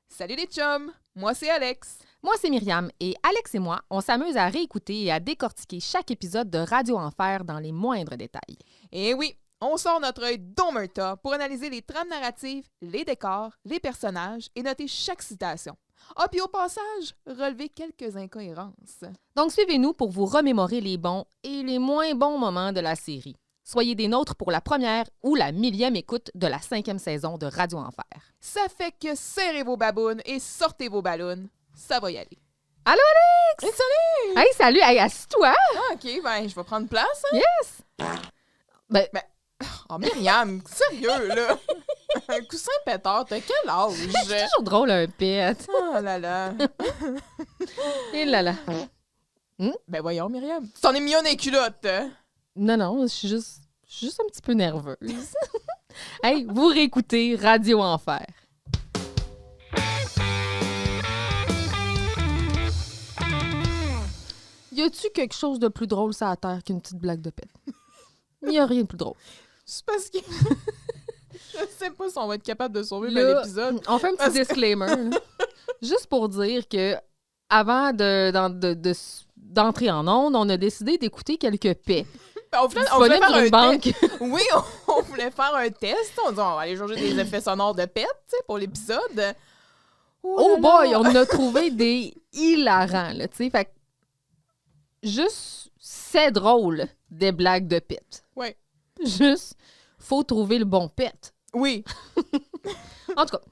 Salut les chums! Moi, c'est Alex. Moi, c'est Myriam, et Alex et moi, on s'amuse à réécouter et à décortiquer chaque épisode de Radio Enfer dans les moindres détails. Et oui, on sort notre œil d'omerta pour analyser les trames narratives, les décors, les personnages et noter chaque citation. Ah, puis au passage, relever quelques incohérences. Donc, suivez-nous pour vous remémorer les bons et les moins bons moments de la série. Soyez des nôtres pour la première ou la 1000e écoute de la 5e saison de Radio Enfer. Ça fait que serrez vos babounes et sortez vos ballons. Ça va y aller. Allô, Alex! Hey, salut! Hey, salut! Hey, assis-toi! Ah, OK, ben, je vais prendre place. Hein? Yes! Ben, Oh, Myriam, sérieux, là? Un coussin pétard, t'as quel âge? c'est toujours drôle, un pet. Oh là là. Et là là. Ben voyons, Myriam. Tu t'en es mis un dans les culottes. Non, je suis juste un petit peu nerveuse. Hey, vous réécoutez Radio Enfer. Y a-tu quelque chose de plus drôle sur la Terre qu'une petite blague de pète? Il n'y a rien de plus drôle. C'est parce que... je sais pas si on va être capable de sauver Là, l'épisode. on fait un petit disclaimer. Là. Juste pour dire que avant d'entrer en onde, on a décidé d'écouter quelques pets. Ben, on voulait faire un banque. test. Oui, on voulait faire un test. On dit, on va aller changer des effets sonores de pet, tu sais, pour l'épisode. Oh boy, on a trouvé des hilarants, là, tu sais. Fait que juste, c'est drôle, des blagues de pet. Ouais. Juste, faut trouver le bon pet. Oui. En tout cas,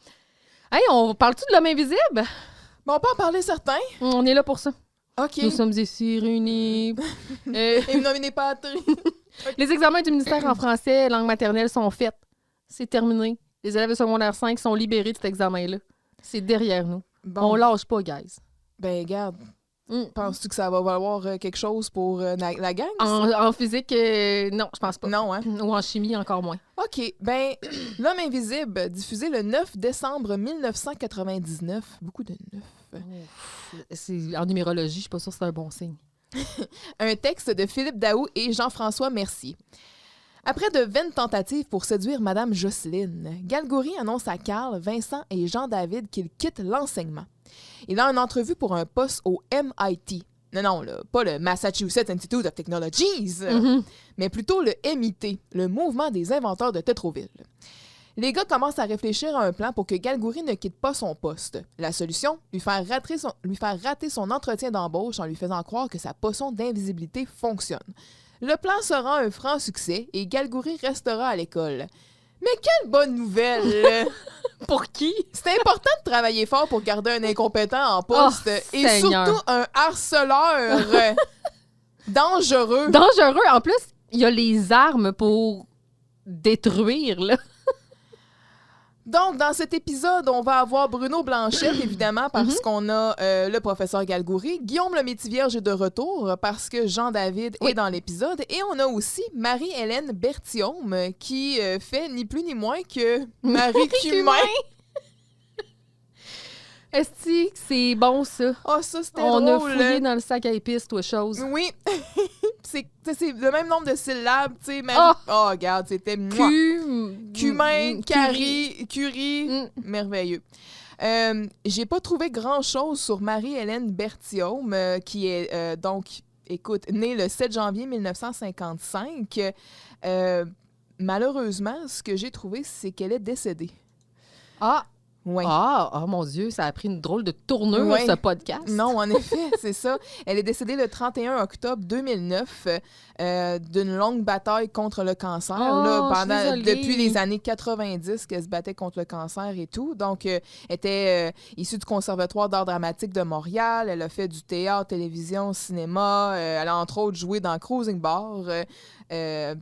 hey, on parle-tu de l'homme invisible? Bon, on peut en parler certains. On est là pour ça. OK. Nous sommes ici réunis. Et vous nominez pas Les examens du ministère en français et langue maternelle sont faits. C'est terminé. Les élèves de secondaire 5 sont libérés de cet examen-là. C'est derrière nous. Bon. On lâche pas, guys. Ben, regarde. Penses-tu que ça va valoir quelque chose pour la gang? En physique, non, je pense pas. Non, hein? Ou en chimie, encore moins. OK. Ben, L'homme invisible, diffusé le 9 décembre 1999. Beaucoup de 9. C'est, en numérologie, je suis pas sûre que c'est un bon signe. Un texte de Philippe Daou et Jean-François Mercier. Après de vaines tentatives pour séduire Madame Jocelyne, Galgory annonce à Carl, Vincent et Jean-David qu'il quitte l'enseignement. Il a une entrevue pour un poste au MIT. Non, là, pas le Massachusetts Institute of Technologies, mais plutôt le MIT, le Mouvement des inventeurs de Tétroville. Les gars commencent à réfléchir à un plan pour que Galgory ne quitte pas son poste. La solution, lui faire rater son entretien d'embauche en lui faisant croire que sa potion d'invisibilité fonctionne. Le plan sera un franc succès et Galgory restera à l'école. Mais quelle bonne nouvelle! Pour qui? C'est important de travailler fort pour garder un incompétent en poste et Seigneur. surtout un harceleur dangereux. Dangereux. En plus, il y a les armes pour détruire, là. Donc, dans cet épisode, on va avoir Bruno Blanchette, évidemment, parce qu'on a le professeur Galgory. Guillaume le Métivierge est de retour parce que Jean-David est dans l'épisode. Et on a aussi Marie-Hélène Berthiaume qui fait ni plus ni moins que Marie Cumin. Est-ce que c'est bon, ça? Ah, ça, c'était On drôle. a fouillé dans le sac à épices, toi, chose. Oui. c'est le même nombre de syllabes, tu sais. Marie... Oh, regarde, c'était... Cumin, Curie, merveilleux. J'ai pas trouvé grand-chose sur Marie-Hélène Berthiaume, qui est donc, écoute, née le 7 janvier 1955. Malheureusement, ce que j'ai trouvé, c'est qu'elle est décédée. Ah! Ouais. Ah, mon Dieu, ça a pris une drôle de tournure, Ouais. ce podcast. Non, en effet, c'est ça. Elle est décédée le 31 octobre 2009 d'une longue bataille contre le cancer. Depuis les années 90 qu'elle se battait contre le cancer et tout. Donc, elle était issue du Conservatoire d'art dramatique de Montréal. Elle a fait du théâtre, télévision, cinéma. Elle a entre autres joué dans Cruising Bar.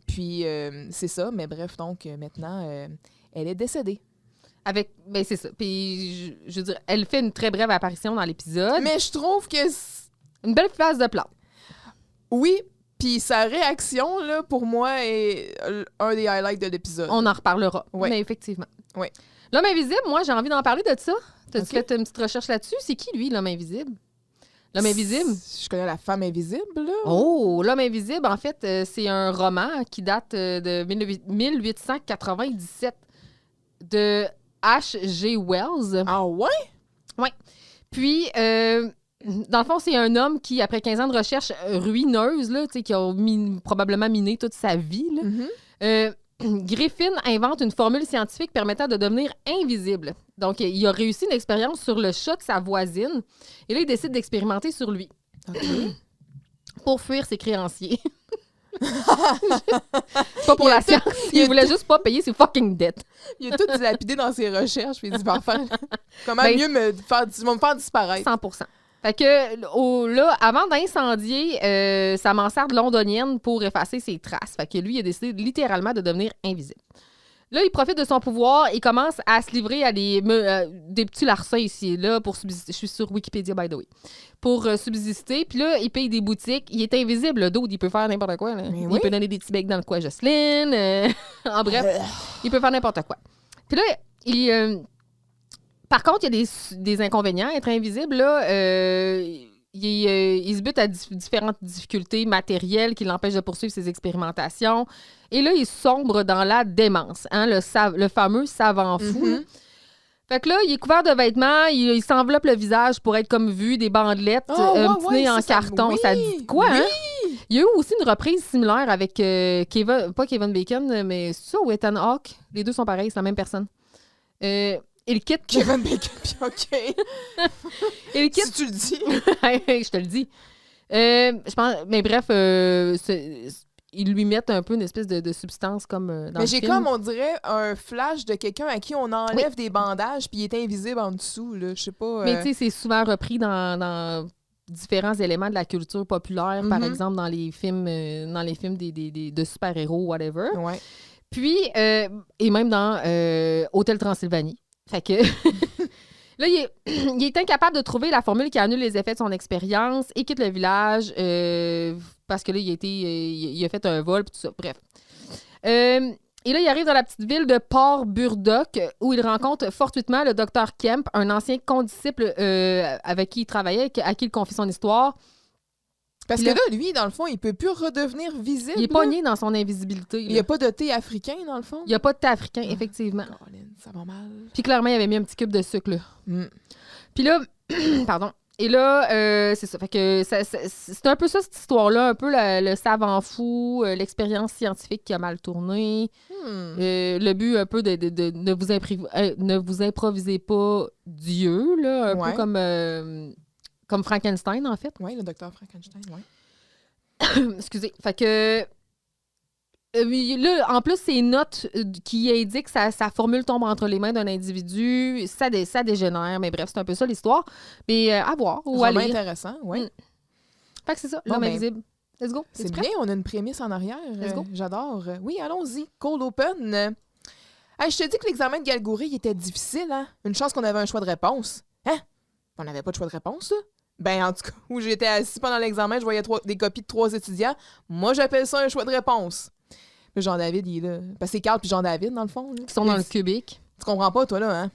Puis, c'est ça. Mais bref, donc, maintenant, elle est décédée. Ben c'est ça. Puis, je veux dire, elle fait une très brève apparition dans l'épisode. Mais je trouve que... Une belle phase de plante. Oui, puis sa réaction, là, pour moi, est un des highlights de l'épisode. On en reparlera. Ouais. Mais effectivement. Oui. L'homme invisible, moi, j'ai envie d'en parler de ça. T'as-tu Okay. fait une petite recherche là-dessus? C'est qui, lui, l'homme invisible? L'homme invisible? Je connais La femme invisible, là. Oh, l'homme invisible, en fait, c'est un roman qui date de 1897 de H.G. Wells. Ah ouais? Puis, dans le fond, c'est un homme qui, après 15 ans de recherche ruineuse, là, qui a probablement miné toute sa vie, là, Griffin invente une formule scientifique permettant de devenir invisible. Donc, il a réussi une expérience sur le chat de sa voisine. Et là, il décide d'expérimenter sur lui. Okay. Pour fuir ses créanciers. Pas pour la science. Il voulait juste pas payer ses fucking dettes. Il a tout dilapidé dans ses recherches. Puis il dit, parfait, comment mieux me faire disparaître? 100%. Fait que là, avant d'incendier sa mansarde londonienne pour effacer ses traces, fait que lui, il a décidé littéralement de devenir invisible. Là, il profite de son pouvoir et commence à se livrer à des petits larcins ici et là pour subsister. Je suis sur Wikipédia, by the way. Pour subsister. Puis là, il paye des boutiques. Il est invisible, le dos. Il peut faire n'importe quoi. Là. Il peut donner des petits becs dans le coin à Jocelyne. En bref, il peut faire n'importe quoi. Puis là, par contre, il y a des inconvénients à être invisible. Là, il se bute à différentes difficultés matérielles qui l'empêchent de poursuivre ses expérimentations. Et là, il sombre dans la démence, hein, le fameux savant fou. Mm-hmm. Fait que là, il est couvert de vêtements, il s'enveloppe le visage pour être comme vu, des bandelettes, un petit nez en carton. Ça dit quoi, hein? Il y a eu aussi une reprise similaire avec pas Kevin Bacon, mais c'est ça ou Ethan Hawke? Les deux sont pareils, c'est la même personne. Il quitte... Kevin Bacon, puis OK. Il quitte... Si tu le dis. Je te le dis. Je pense... Mais bref, ils lui mettent un peu une espèce de substance comme dans le film. Mais j'ai comme, on dirait, un flash de quelqu'un à qui on enlève des bandages puis il est invisible en dessous, là. Je sais pas... Mais tu sais, c'est souvent repris dans différents éléments de la culture populaire, par exemple dans les films de super-héros, whatever. Ouais. Puis, et même dans Hôtel Transylvanie. Fait que... Là, il est incapable de trouver la formule qui annule les effets de son expérience et quitte le village parce que là, il a fait un vol et tout ça. Bref. Et là, il arrive dans la petite ville de Port Burdock où il rencontre fortuitement le docteur Kemp, un ancien condisciple avec qui il travaillait, à qui il confie son histoire. Parce que là, lui, dans le fond, il peut plus redevenir visible. Il est pogné dans son invisibilité. Il n'y a pas de thé africain, dans le fond? Il n'y a pas de thé africain, effectivement. Caroline, ça va mal. Puis clairement, il avait mis un petit cube de sucre, là. Puis là, pardon. Et là, c'est ça. Fait que c'est un peu ça, cette histoire-là. Un peu le savant fou, l'expérience scientifique qui a mal tourné. Le but un peu de ne vous improvisez pas Dieu, là. Un peu comme Frankenstein, en fait. Oui, le docteur Frankenstein, oui. Excusez. Fait que... là, en plus, ces notes qui indiquent que sa formule tombe entre les mains d'un individu, ça dégénère. Mais bref, c'est un peu ça l'histoire. Mais à voir ou à lire. C'est intéressant, oui. Fait que c'est ça, l'homme invisible. Let's go. C'est bien, on a une prémisse en arrière. Let's go. J'adore. Oui, allons-y. Cold open. Hey, je te dis que l'examen de Galgouri, il était difficile, hein? Une chance qu'on avait un choix de réponse. Hein? On n'avait pas de choix de réponse, là? Ben, en tout cas, où j'étais assis pendant l'examen, je voyais des copies de 3 étudiants. Moi, j'appelle ça un choix de réponse. Mais Jean-David, il est là. Parce que c'est Carl puis Jean-David, dans le fond. Là. Qui sont dans le cubique. Tu comprends pas, toi, là, hein?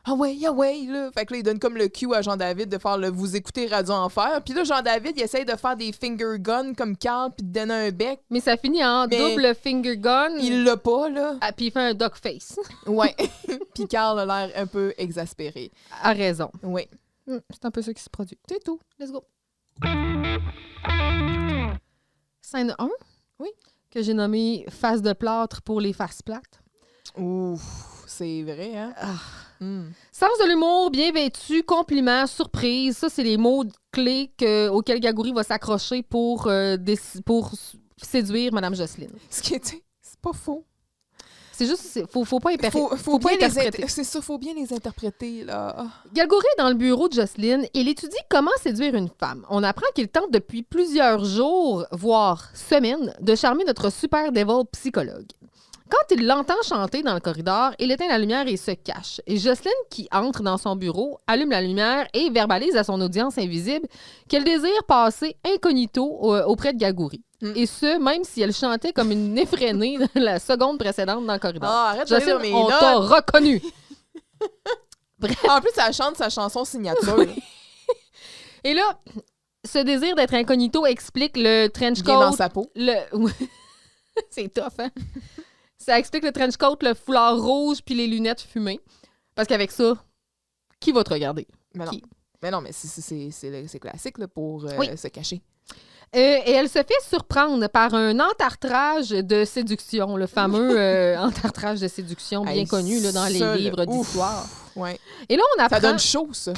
Ah ouais, là. Fait que là, il donne comme le cue à Jean-David de faire le « vous écoutez Radio Enfer ». Puis là, Jean-David, il essaye de faire des finger guns comme Carl puis de donner un bec. Mais ça finit en double finger gun. Il l'a pas, là. Ah, puis il fait un dog face. Ouais. Puis Carl a l'air un peu exaspéré. A raison. Oui. C'est un peu ça qui se produit. C'est tout. Let's go. Scène 1. Oui. Que j'ai nommé « Face de plâtre pour les faces plates ». Ouf, c'est vrai, hein? Sens de l'humour, bien vêtu, compliment, surprise. Ça, c'est les mots clés auxquels Galgouri va s'accrocher pour séduire Mme Jocelyne. Ce qui était... C'est pas faux. C'est juste, faut pas faut pas bien interpréter. C'est ça, faut bien les interpréter, là. Galgouri est dans le bureau de Jocelyne et il étudie comment séduire une femme. On apprend qu'il tente depuis plusieurs jours, voire semaines, de charmer notre super devil psychologue. Quand il l'entend chanter dans le corridor, il éteint la lumière et se cache. Et Jocelyne, qui entre dans son bureau, allume la lumière et verbalise à son audience invisible qu'elle désire passer incognito auprès de Galgouri. Et ce, même si elle chantait comme une effrénée la seconde précédente dans le corridor. Ah, arrête Jocelyne, de dire, mais on là... t'a reconnu. Bref. En plus, elle chante sa chanson signature. Oui. Et là, ce désir d'être incognito explique le trench coat. Bien dans sa peau. C'est tough, hein? Ça explique le trench coat, le foulard rouge puis les lunettes fumées. Parce qu'avec ça, Qui va te regarder? Mais non. Qui? Mais non, mais c'est classique là, pour se cacher. Et elle se fait surprendre par un entartrage de séduction, le fameux entartrage de séduction bien connu là, dans les livres d'histoire. Ouais. Et là, on apprend... Ça donne chaud, ça.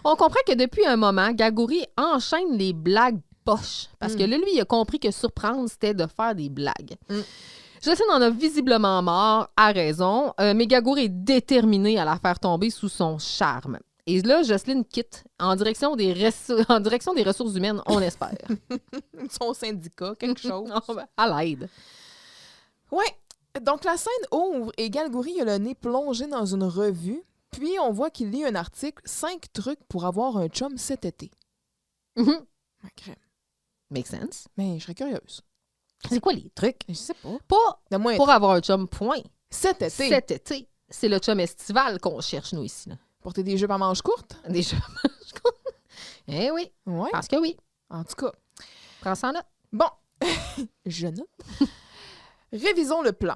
On comprend que depuis un moment, Gagouri enchaîne les blagues poches. Parce que là, lui, il a compris que surprendre, c'était de faire des blagues. Jocelyne en a visiblement marre, à raison, mais Gagouri est déterminé à la faire tomber sous son charme. Et là, Jocelyne quitte en direction des ressources humaines, on espère. Son syndicat, quelque chose. À l'aide. Ouais. Donc, la scène ouvre et Gagouri a le nez plongé dans une revue. Puis, on voit qu'il lit un article « 5 trucs pour avoir un chum cet été ». Make sense. Mais je serais curieuse. C'est quoi les trucs? Je sais pas. Pas pour avoir un chum, point. Cet été. Cet été. C'est le chum estival qu'on cherche, nous, ici. Là. Porter des jupes à manches courtes? Des jupes à manches courtes? Eh oui. Ouais. Parce que oui. En tout cas. Prends ça en note. Bon. Je note. Révisons le plan.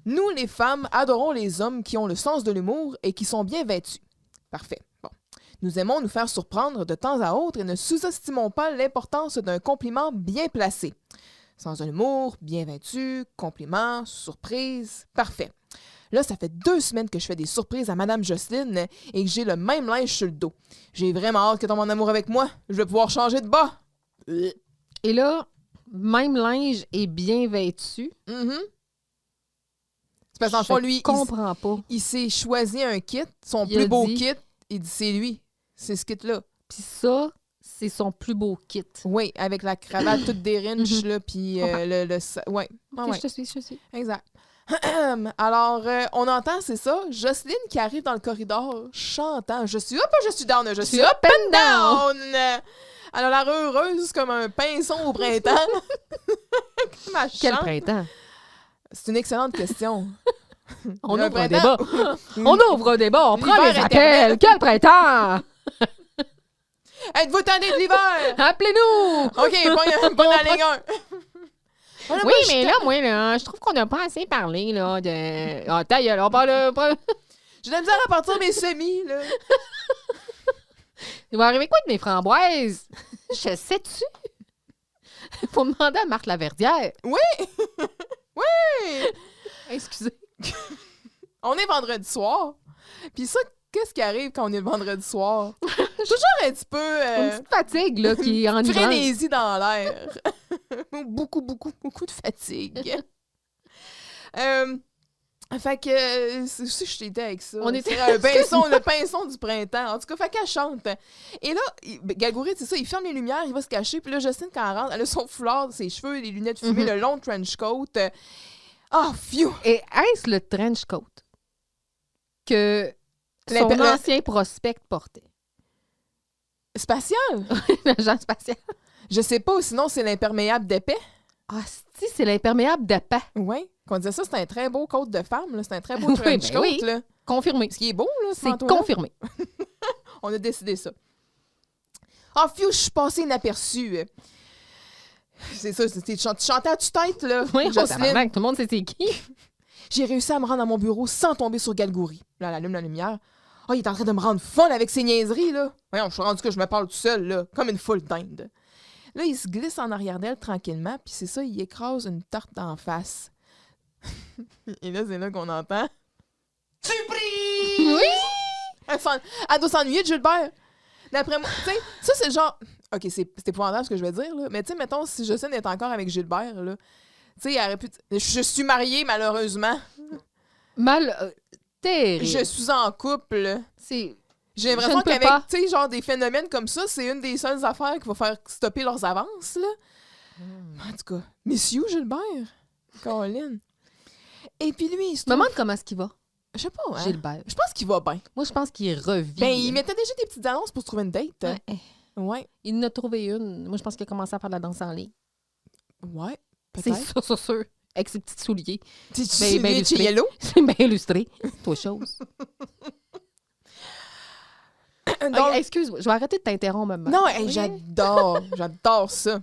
Nous, les femmes, adorons les hommes qui ont le sens de l'humour et qui sont bien vêtus. Parfait. Bon. Nous aimons nous faire surprendre de temps à autre et ne sous-estimons pas l'importance d'un compliment bien placé. Sens de l'humour, bien vêtu, compliment, surprise. Parfait. Là, ça fait 2 semaines que je fais des surprises à Madame Jocelyne et que j'ai le même linge sur le dos. J'ai vraiment hâte qu'elle tombe en amour avec moi. Je vais pouvoir changer de bas. Et là, même linge est bien vêtu. C'est parce qu'en fond, lui, comprends pas. Il s'est choisi un kit, son plus beau kit. Il dit c'est lui, c'est ce kit-là. Puis ça, c'est son plus beau kit. Oui, avec la cravate toute dérinche, là, puis ouais. Okay, je te suis. Exact. Alors, on entend, c'est ça, Jocelyne qui arrive dans le corridor chantant « Je suis up, je suis down, je suis up and down! » Elle a l'air heureuse comme un pinson au printemps. Quel printemps? C'est une excellente question. On ouvre un débat. On ouvre un débat. On prend les appels. Quel printemps? Êtes-vous tanné de l'hiver? Appelez-nous! OK, pas la ligne 1. Oui, mais là, moi, là, je trouve qu'on n'a pas assez parlé, là, de... Ah, ta gueule, on parle... J'ai de la misère à partir mes semis, là. Il va arriver quoi de mes framboises? Je sais-tu? Faut demander à Marthe Laverdière. Oui! Oui! Excusez. On est vendredi soir. Puis ça, qu'est-ce qui arrive quand on est le vendredi soir? Toujours un petit peu... Une petite fatigue, là, qui est enivrante. Frénésie dans l'air. beaucoup de fatigue. Fait que, si je t'étais avec ça, on était le pinson du printemps. En tout cas, fait qu'elle chante. Et là, Gagouri, c'est ça, il ferme les lumières, il va se cacher. Puis là, Jocelyne, quand elle rentre, elle a son foulard, ses cheveux, les lunettes fumées, le long trench coat. Phew! Et est-ce le trench coat que son ancien prospect portait? Spatial? L'agent spatial? Je sais pas, sinon c'est l'imperméable d'épais. Ah, si, c'est l'imperméable d'épais. Oui. Qu'on disait ça, c'est un très beau coat de femme, là. C'est un très beau trench coat, oui. là. Confirmé. Ce qui est beau, là, c'est confirmé. On a décidé ça. Phew, je suis passée inaperçue. C'est ça, tu chantais à tue-tête, là. Oui, Jocelyne. tout le monde sait c'est qui. J'ai réussi à me rendre à mon bureau sans tomber sur Gagouri. Là, elle allume la lumière. Il est en train de me rendre folle avec ses niaiseries, là. Voyons, je suis rendu que je me parle tout seul, là, comme une foule d'Inde. Là, il se glisse en arrière d'elle tranquillement, puis c'est ça, il écrase une tarte d'en face. Et là, c'est là qu'on entend... Surprise! Oui! Elle doit s'ennuyer de Gilbert. D'après moi, tu sais, ça, c'est genre... OK, c'est épouvantable ce que je vais dire, là. Mais tu sais, mettons, si Jocelyne est encore avec Gilbert, là, tu sais, il aurait pu... Je suis mariée, malheureusement. Terrible. Je suis en couple. J'ai l'impression qu'avec, tu sais, genre des phénomènes comme ça, c'est une des seules affaires qui va faire stopper leurs avances, là. En tout cas, Monsieur Gilbert, Caroline. Et puis lui, il se me demande comment est-ce qu'il va. Je sais pas, hein? Gilbert. Je pense qu'il va bien. Moi, je pense qu'il revit. Ben, il mettait déjà des petites annonces pour se trouver une date. Ouais. Il en a trouvé une. Moi, je pense qu'il a commencé à faire de la danse en ligne. Ouais, peut-être. C'est sûr. Avec ses petits souliers. C'est bien illustré. C'est bien illustré. Toi, chose. Donc, excuse-moi, je vais arrêter de t'interrompre. Non, j'adore ça.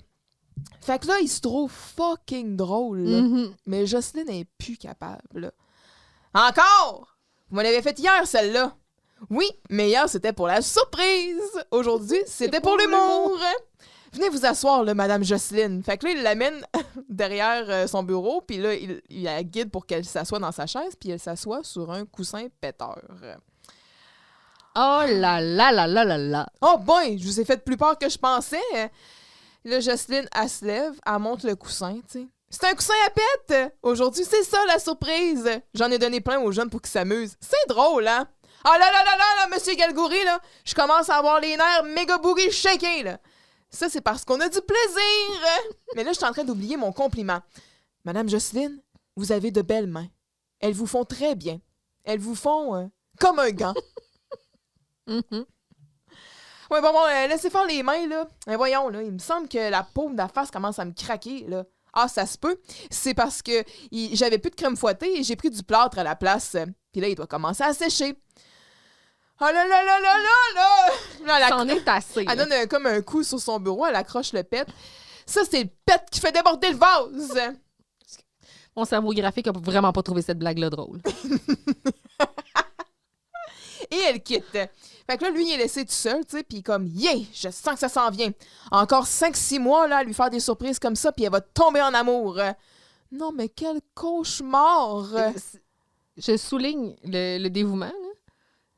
Fait que là, il se trouve fucking drôle. Là. Mais Jocelyne n'est plus capable. Là. Encore! Vous me l'avez faite hier, celle-là. Oui, mais hier, c'était pour la surprise. Aujourd'hui, c'était pour l'humour. Venez vous asseoir, là, Madame Jocelyne. Fait que là, il l'amène derrière son bureau, puis là, il la guide pour qu'elle s'assoie dans sa chaise, puis elle s'assoit sur un coussin péteur. Oh là là là là là là. Oh boy, je vous ai fait plus peur que je pensais. Là, Jocelyne, elle se lève, elle monte le coussin, tu sais. C'est un coussin à pète! Aujourd'hui, c'est ça, la surprise! J'en ai donné plein aux jeunes pour qu'ils s'amusent. C'est drôle, hein? Ah là là là là, là, Monsieur Galgouri, là, je commence à avoir les nerfs méga boogie shakés, là. Ça, c'est parce qu'on a du plaisir! Mais là, je suis en train d'oublier mon compliment. Madame Jocelyne, vous avez de belles mains. Elles vous font très bien. Elles vous font comme un gant. Mm-hmm. Ouais, bon, laissez faire les mains, là. Voyons, là, il me semble que la paume de la face commence à me craquer, là. Ah, ça se peut. C'est parce que j'avais plus de crème fouettée et j'ai pris du plâtre à la place. Puis là, il doit commencer à sécher. Oh là là là là là là! C'en est assez. Elle donne comme un coup sur son bureau, elle accroche le pet. Ça, c'est le pet qui fait déborder le vase! Mon cerveau graphique a vraiment pas trouvé cette blague-là drôle. Et elle quitte. Fait que là, lui, il est laissé tout seul, tu sais, puis comme, yeah, je sens que ça s'en vient. Encore 5-6 mois, là, à lui faire des surprises comme ça, puis elle va tomber en amour. Non, mais quel cauchemar! Je souligne le dévouement, là,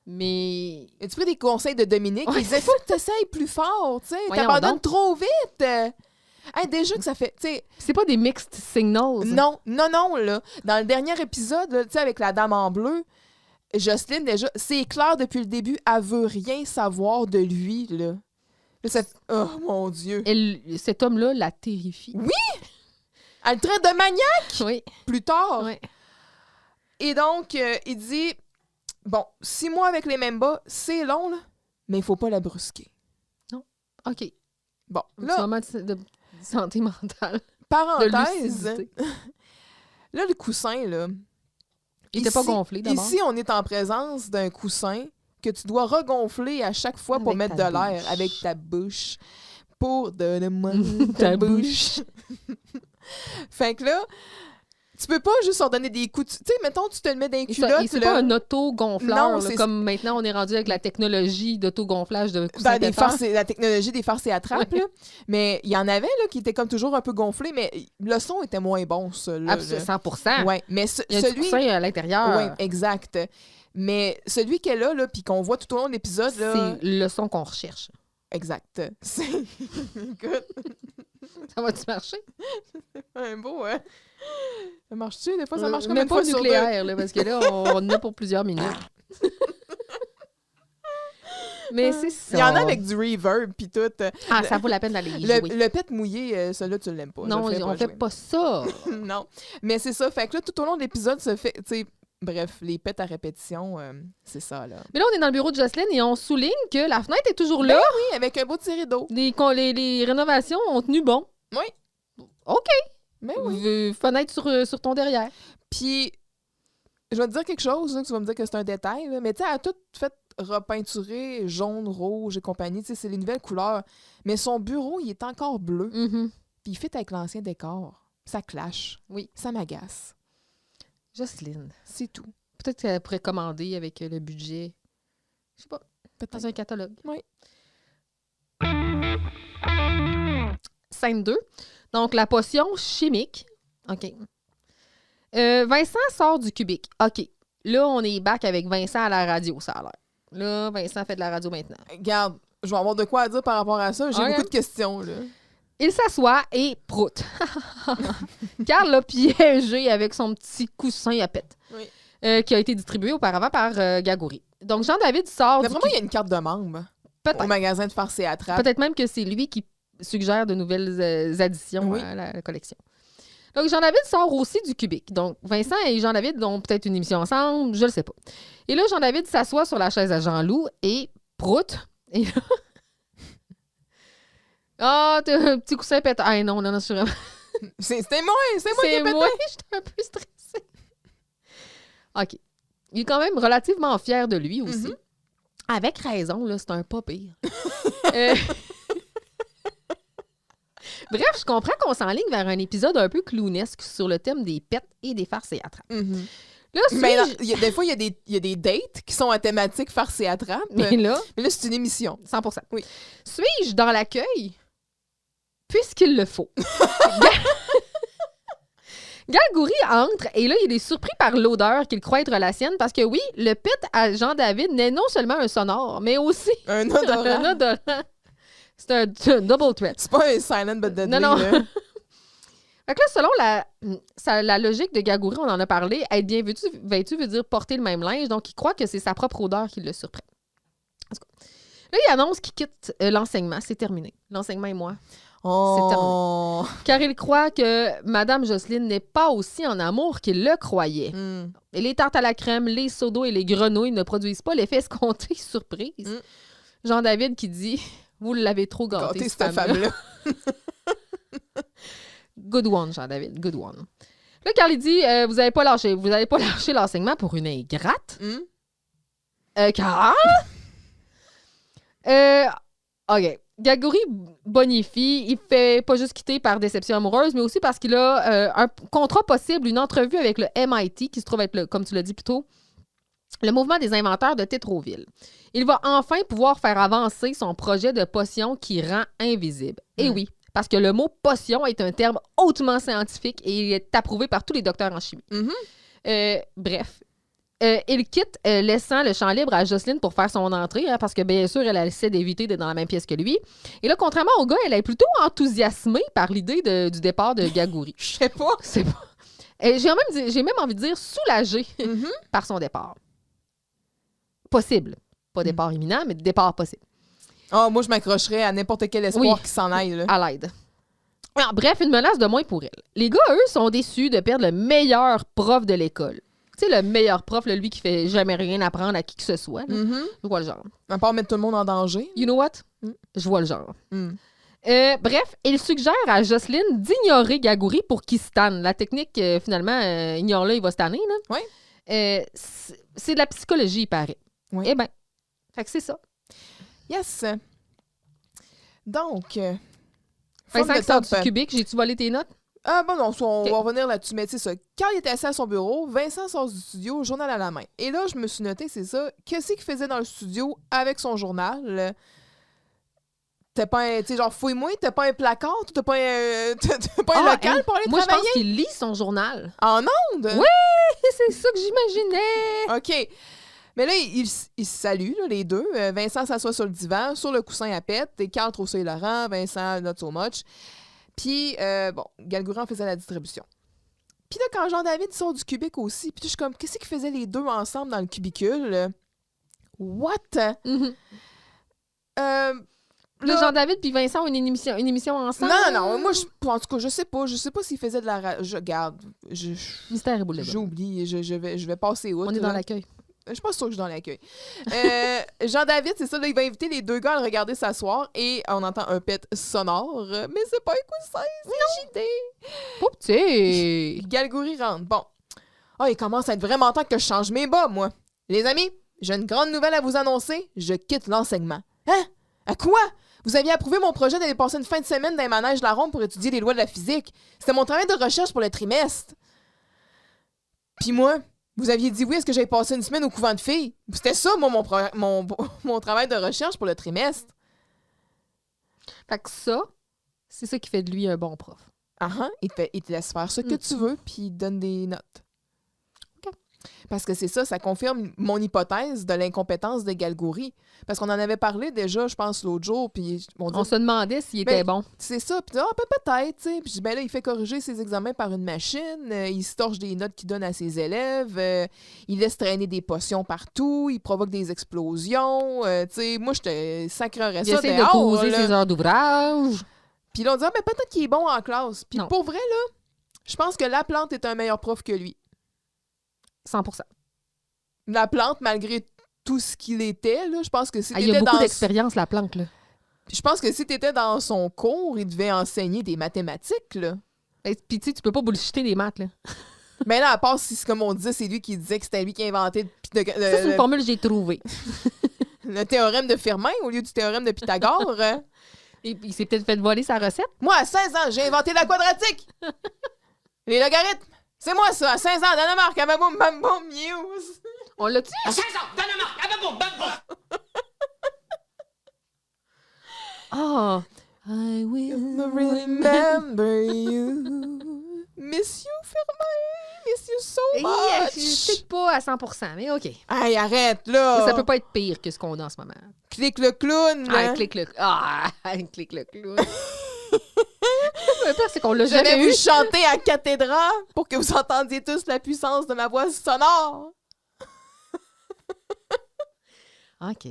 mais... As-tu pris des conseils de Dominique? Ouais. Il disait, faut que tu essayes plus fort, tu sais, Voyons t'abandonnes donc. trop vite. Hey, déjà que ça fait, tu sais... C'est pas des mixed signals. Non, là. Dans le dernier épisode, là, tu sais, avec la dame en bleu, Jocelyne, déjà, c'est clair depuis le début, elle veut rien savoir de lui, là. Oh, mon Dieu. Cet homme-là la terrifie. Elle le traite de maniaque Oui. plus tard. Oui. Et donc, il dit, bon, 6 mois avec les mêmes bas, c'est long, là, mais il faut pas la brusquer. OK. Bon, Là, là, moment de santé mentale. De parenthèse, lucidité. là, le coussin, là... Il était pas gonflé, d'abord. Ici, on est en présence d'un coussin que tu dois regonfler à chaque fois pour Avec mettre ta de l'air bouche. avec ta bouche. Pour donner-moi Ta ta bouche. Fait que là, tu peux pas juste leur donner des coups. Tu sais, mettons, tu te le mets dans les Et culottes. c'est là. pas un auto-gonfleur, Non, là, c'est- comme maintenant on est rendu avec la technologie d'auto-gonflage de coussins Des péteurs. farces, la technologie des farces et attrapes, là. Mais il y en avait là, qui étaient comme toujours un peu gonflés, mais le son était moins bon, ça. Là, Absolument, 100%. Ouais, mais Il y a un petit celui. coussin à l'intérieur. Oui, exact. Mais celui qu'elle a, là, puis qu'on voit tout au long de l'épisode, là. C'est le son qu'on recherche. Exact. C'est. Écoute, Ça va-tu marcher? un beau, hein? Ça marche-tu? Des fois, ça marche comme Mais une pas fois sur deux. nucléaire, là, parce que là, on en a pour plusieurs minutes. Mais c'est ça. Il y en a avec du reverb, puis tout. Ah, ça vaut la peine d'aller y jouer. Le pet mouillé, celui-là, tu l'aimes pas. Non, Je le ferai on fait jouer. pas ça. Non. Mais c'est ça. Fait que là, tout au long de l'épisode, ça fait. Tu sais, bref, les pets à répétition, c'est ça, là. Mais là, on est dans le bureau de Jocelyne et on souligne que la fenêtre est toujours là. Oui, avec un beau petit rideau. Les rénovations ont tenu bon. Oui. OK. Mais oui. Fenêtre sur ton derrière. Puis, je vais te dire quelque chose, là, que tu vas me dire que c'est un détail, là, mais tu sais, elle a tout fait repeinturer jaune, rouge et compagnie. Tu sais, c'est les nouvelles couleurs. Mais son bureau, il est encore bleu. Mhm. Puis il fit avec l'ancien décor. Ça clash. Oui. Ça m'agace. Jocelyne. C'est tout. Peut-être qu'elle pourrait commander avec le budget. Je sais pas. Peut-être. Dans un catalogue. Oui. Scène 2. Donc, la potion chimique. OK. Vincent sort du cubique. OK. Là, on est back avec Vincent à la radio, ça a l'air. Là, Vincent fait de la radio maintenant. Regarde, je vais avoir de quoi à dire par rapport à ça. J'ai Ok. beaucoup de questions, là. Il s'assoit et proute. Carl l'a piégé avec son petit coussin à pète. Oui. Qui a été distribué auparavant par Gagouri. Donc, Jean-David sort du D'après moi, il y a une carte de membre Peut-être. au magasin de farce et attrape. Peut-être même que c'est lui qui suggère de nouvelles additions Oui. à la collection. Donc, Jean-David sort aussi du cubique. Donc, Vincent et Jean-David ont peut-être une émission ensemble, je le sais pas. Et là, Jean-David s'assoit sur la chaise à Jean-Loup et proute. Et là... Ah, t'as un petit coussin pété. Ah non, je suis vraiment... C'était moi qui ai C'est pété. moi, j'étais un peu stressée. OK. Il est quand même relativement fier de lui aussi. Mhm. Avec raison, là, c'est un pas pire. Euh, Bref, je comprends qu'on s'enligne vers un épisode un peu clownesque sur le thème des pets et des farces et attrapes. Mhm. Là, Mais suis-je... des fois, il y a des dates qui sont à thématique farce et attrape. Mais là, C'est une émission. 100%. Oui. Suis-je dans l'accueil? Puisqu'il le faut. Galgouri entre et là, il est surpris par l'odeur qu'il croit être la sienne parce que oui, le pet à Jean-David n'est non seulement un sonore, mais aussi Un odorant. un odorant. C'est un double threat. C'est pas un silent but deadly. Non. Là. Fait que là, selon la logique de Galgouri, on en a parlé, être bien vêtu veut dire porter le même linge, donc il croit que c'est sa propre odeur qui le surprend. En tout cas, là, il annonce qu'il quitte l'enseignement. C'est terminé. L'enseignement et moi. Oh. Car il croit que Madame Jocelyne n'est pas aussi en amour qu'il le croyait. Mm. Et les tartes à la crème, les sodas et les grenouilles ne produisent pas l'effet escompté. Surprise. Mm. Jean-David qui dit « Vous l'avez trop gâté, Gâtez cette femme-là. » Good one, Jean-David. Good one. Là, Carl, il dit vous n'allez pas lâcher l'enseignement pour une ingrate. Carl? OK. Galgouri bonifie. Il fait pas juste quitter par déception amoureuse, mais aussi parce qu'il a un contrat possible, une entrevue avec le MIT, qui se trouve être, comme tu l'as dit plus tôt, le mouvement des inventeurs de Tétroville. Il va enfin pouvoir faire avancer son projet de potion qui rend invisible. Et oui, parce que le mot potion est un terme hautement scientifique et il est approuvé par tous les docteurs en chimie. Bref. Il quitte, laissant le champ libre à Jocelyne pour faire son entrée, hein, parce que bien sûr, elle essaie d'éviter d'être dans la même pièce que lui. Et là, contrairement au gars, elle est plutôt enthousiasmée par l'idée du départ de Galgouri. Je sais pas. C'est pas. J'ai même envie de dire soulagée par son départ. Possible. Pas départ imminent, mais départ possible. Oh, moi, je m'accrocherais à n'importe quel espoir qui s'en aille. Là. À l'aide. Alors, bref, une menace de moins pour elle. Les gars, eux, sont déçus de perdre le meilleur prof de l'école. Tu sais, le meilleur prof, là, lui qui fait jamais rien apprendre à qui que ce soit. Je vois le genre. À part mettre tout le monde en danger. You know what? Je vois le genre. Bref, il suggère à Jocelyne d'ignorer Galgouri pour qu'il stanne. La technique, finalement, ignore-le, il va stanner. Oui. C'est de la psychologie, il paraît. Oui. Eh bien, fait que c'est ça. Yes. Donc, 25 centimètres cubiques, j'ai-tu volé tes notes? Ah bon, non, on va revenir là-dessus, mais c'est ça. Quand il était assis à son bureau, Vincent sort du studio, journal à la main. Et là, je me suis noté, c'est ça, qu'est-ce qu'il faisait dans le studio avec son journal? T'as pas un, tu sais, genre, fouille-moi, t'as pas un placard, t'as pas un local pour aller moi, travailler? Je pense qu'il lit son journal. En ondes? Oui, c'est ça que j'imaginais. OK. Mais là, ils se saluent, là, les deux. Vincent s'assoit sur le divan, sur le coussin à pète, et Carl trouve ça hilarant, Vincent, not so much. Puis, Galgouri en faisait la distribution. Puis là, quand Jean-David sort du cubicle aussi, puis je suis comme, qu'est-ce qu'ils faisaient les deux ensemble dans le cubicule? What? Le Jean-David puis Vincent ont une émission ensemble? Non, moi, en tout cas, je sais pas s'ils faisaient de la... Regarde, Mystère et boule de j'oublie, je vais passer outre. On est dans l'accueil. Je suis pas sûre que je suis dans l'accueil. Jean-David, c'est ça, là, il va inviter les deux gars à le regarder s'asseoir et on entend un pet sonore, mais c'est pas un coussin, c'est JD. Pas petit. Galgouri rentre. Bon. Oh, il commence à être vraiment temps que je change mes bas, moi. Les amis, j'ai une grande nouvelle à vous annoncer. Je quitte l'enseignement. Hein? À quoi? Vous aviez approuvé mon projet d'aller passer une fin de semaine dans les manèges de la ronde pour étudier les lois de la physique. C'était mon travail de recherche pour le trimestre. Puis moi... Vous aviez dit oui à ce que j'avais passé une semaine au couvent de filles. C'était ça, moi, mon travail de recherche pour le trimestre. Fait que ça, c'est ça qui fait de lui un bon prof. Il te laisse faire ce que tu veux, puis il te donne des notes. OK. Parce que c'est ça confirme mon hypothèse de l'incompétence de Galgouri. Parce qu'on en avait parlé déjà, je pense, l'autre jour, puis on se demandait s'il était bon. C'est ça, puis peut-être, tu sais. Puis là, il fait corriger ses examens par une machine, il se torche des notes qu'il donne à ses élèves, il laisse traîner des potions partout, il provoque des explosions, tu sais. Moi, je te sacrerais ça. Il essaie de causer ses heures d'ouvrage. Puis là, on dit, peut-être qu'il est bon en classe. Puis non. Pour vrai, là, je pense que Laplante est un meilleur prof que lui. 100%. Laplante, malgré tout ce qu'il était, là, je pense que si t'étais il y a beaucoup dans... d'expérience, Laplante, là. Je pense que si t'étais dans son cours, il devait enseigner des mathématiques, là. Puis tu sais, tu peux pas bullshiter les maths, là. Mais là, à part si, comme on disait, c'est lui qui disait que c'était lui qui a inventé... Ça, c'est une formule que j'ai trouvée. Le théorème de Fermat au lieu du théorème de Pythagore. Et il s'est peut-être fait voler sa recette. Moi, à 16 ans, j'ai inventé la quadratique. Les logarithmes. C'est moi, ça, à 16 ans, Danemark, à Baboum, Bam Boum, News. On l'a-tu? À 16 ans, Danemark, à Baboum, Bam Boum. Ah! I will Remember you. Miss you, Firmin. Miss you so much. C'est pas à 100%, mais OK. Hey, arrête, là. Ça peut pas être pire que ce qu'on a en ce moment. Clique le clown. Clique le clown. Le pire, c'est qu'on l'a J'avais jamais vu eu. chanter à cathédra pour que vous entendiez tous la puissance de ma voix sonore. OK.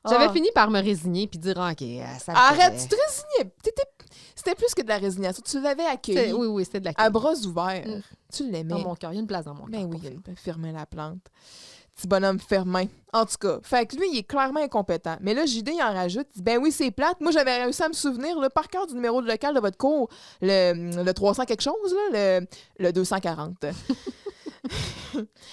J'avais Ah. fini par me résigner puis dire OK, ça le Arrête, faisait. tu te résignais. C'était plus que de la résignation. Tu l'avais accueilli Oui, c'était de la à bras ouverts. Mm. Tu l'aimais. Dans mon cœur. Il y a une place dans mon cœur. Ben oui, pour il peut fermer la plante. Petit bonhomme Firmin. En tout cas, fait que lui, il est clairement incompétent. Mais là, JD, il en rajoute. Il dit, ben oui, c'est plate. Moi, j'avais réussi à me souvenir, là, par cœur du numéro de local de votre cours, le 300 quelque chose, là, le 240.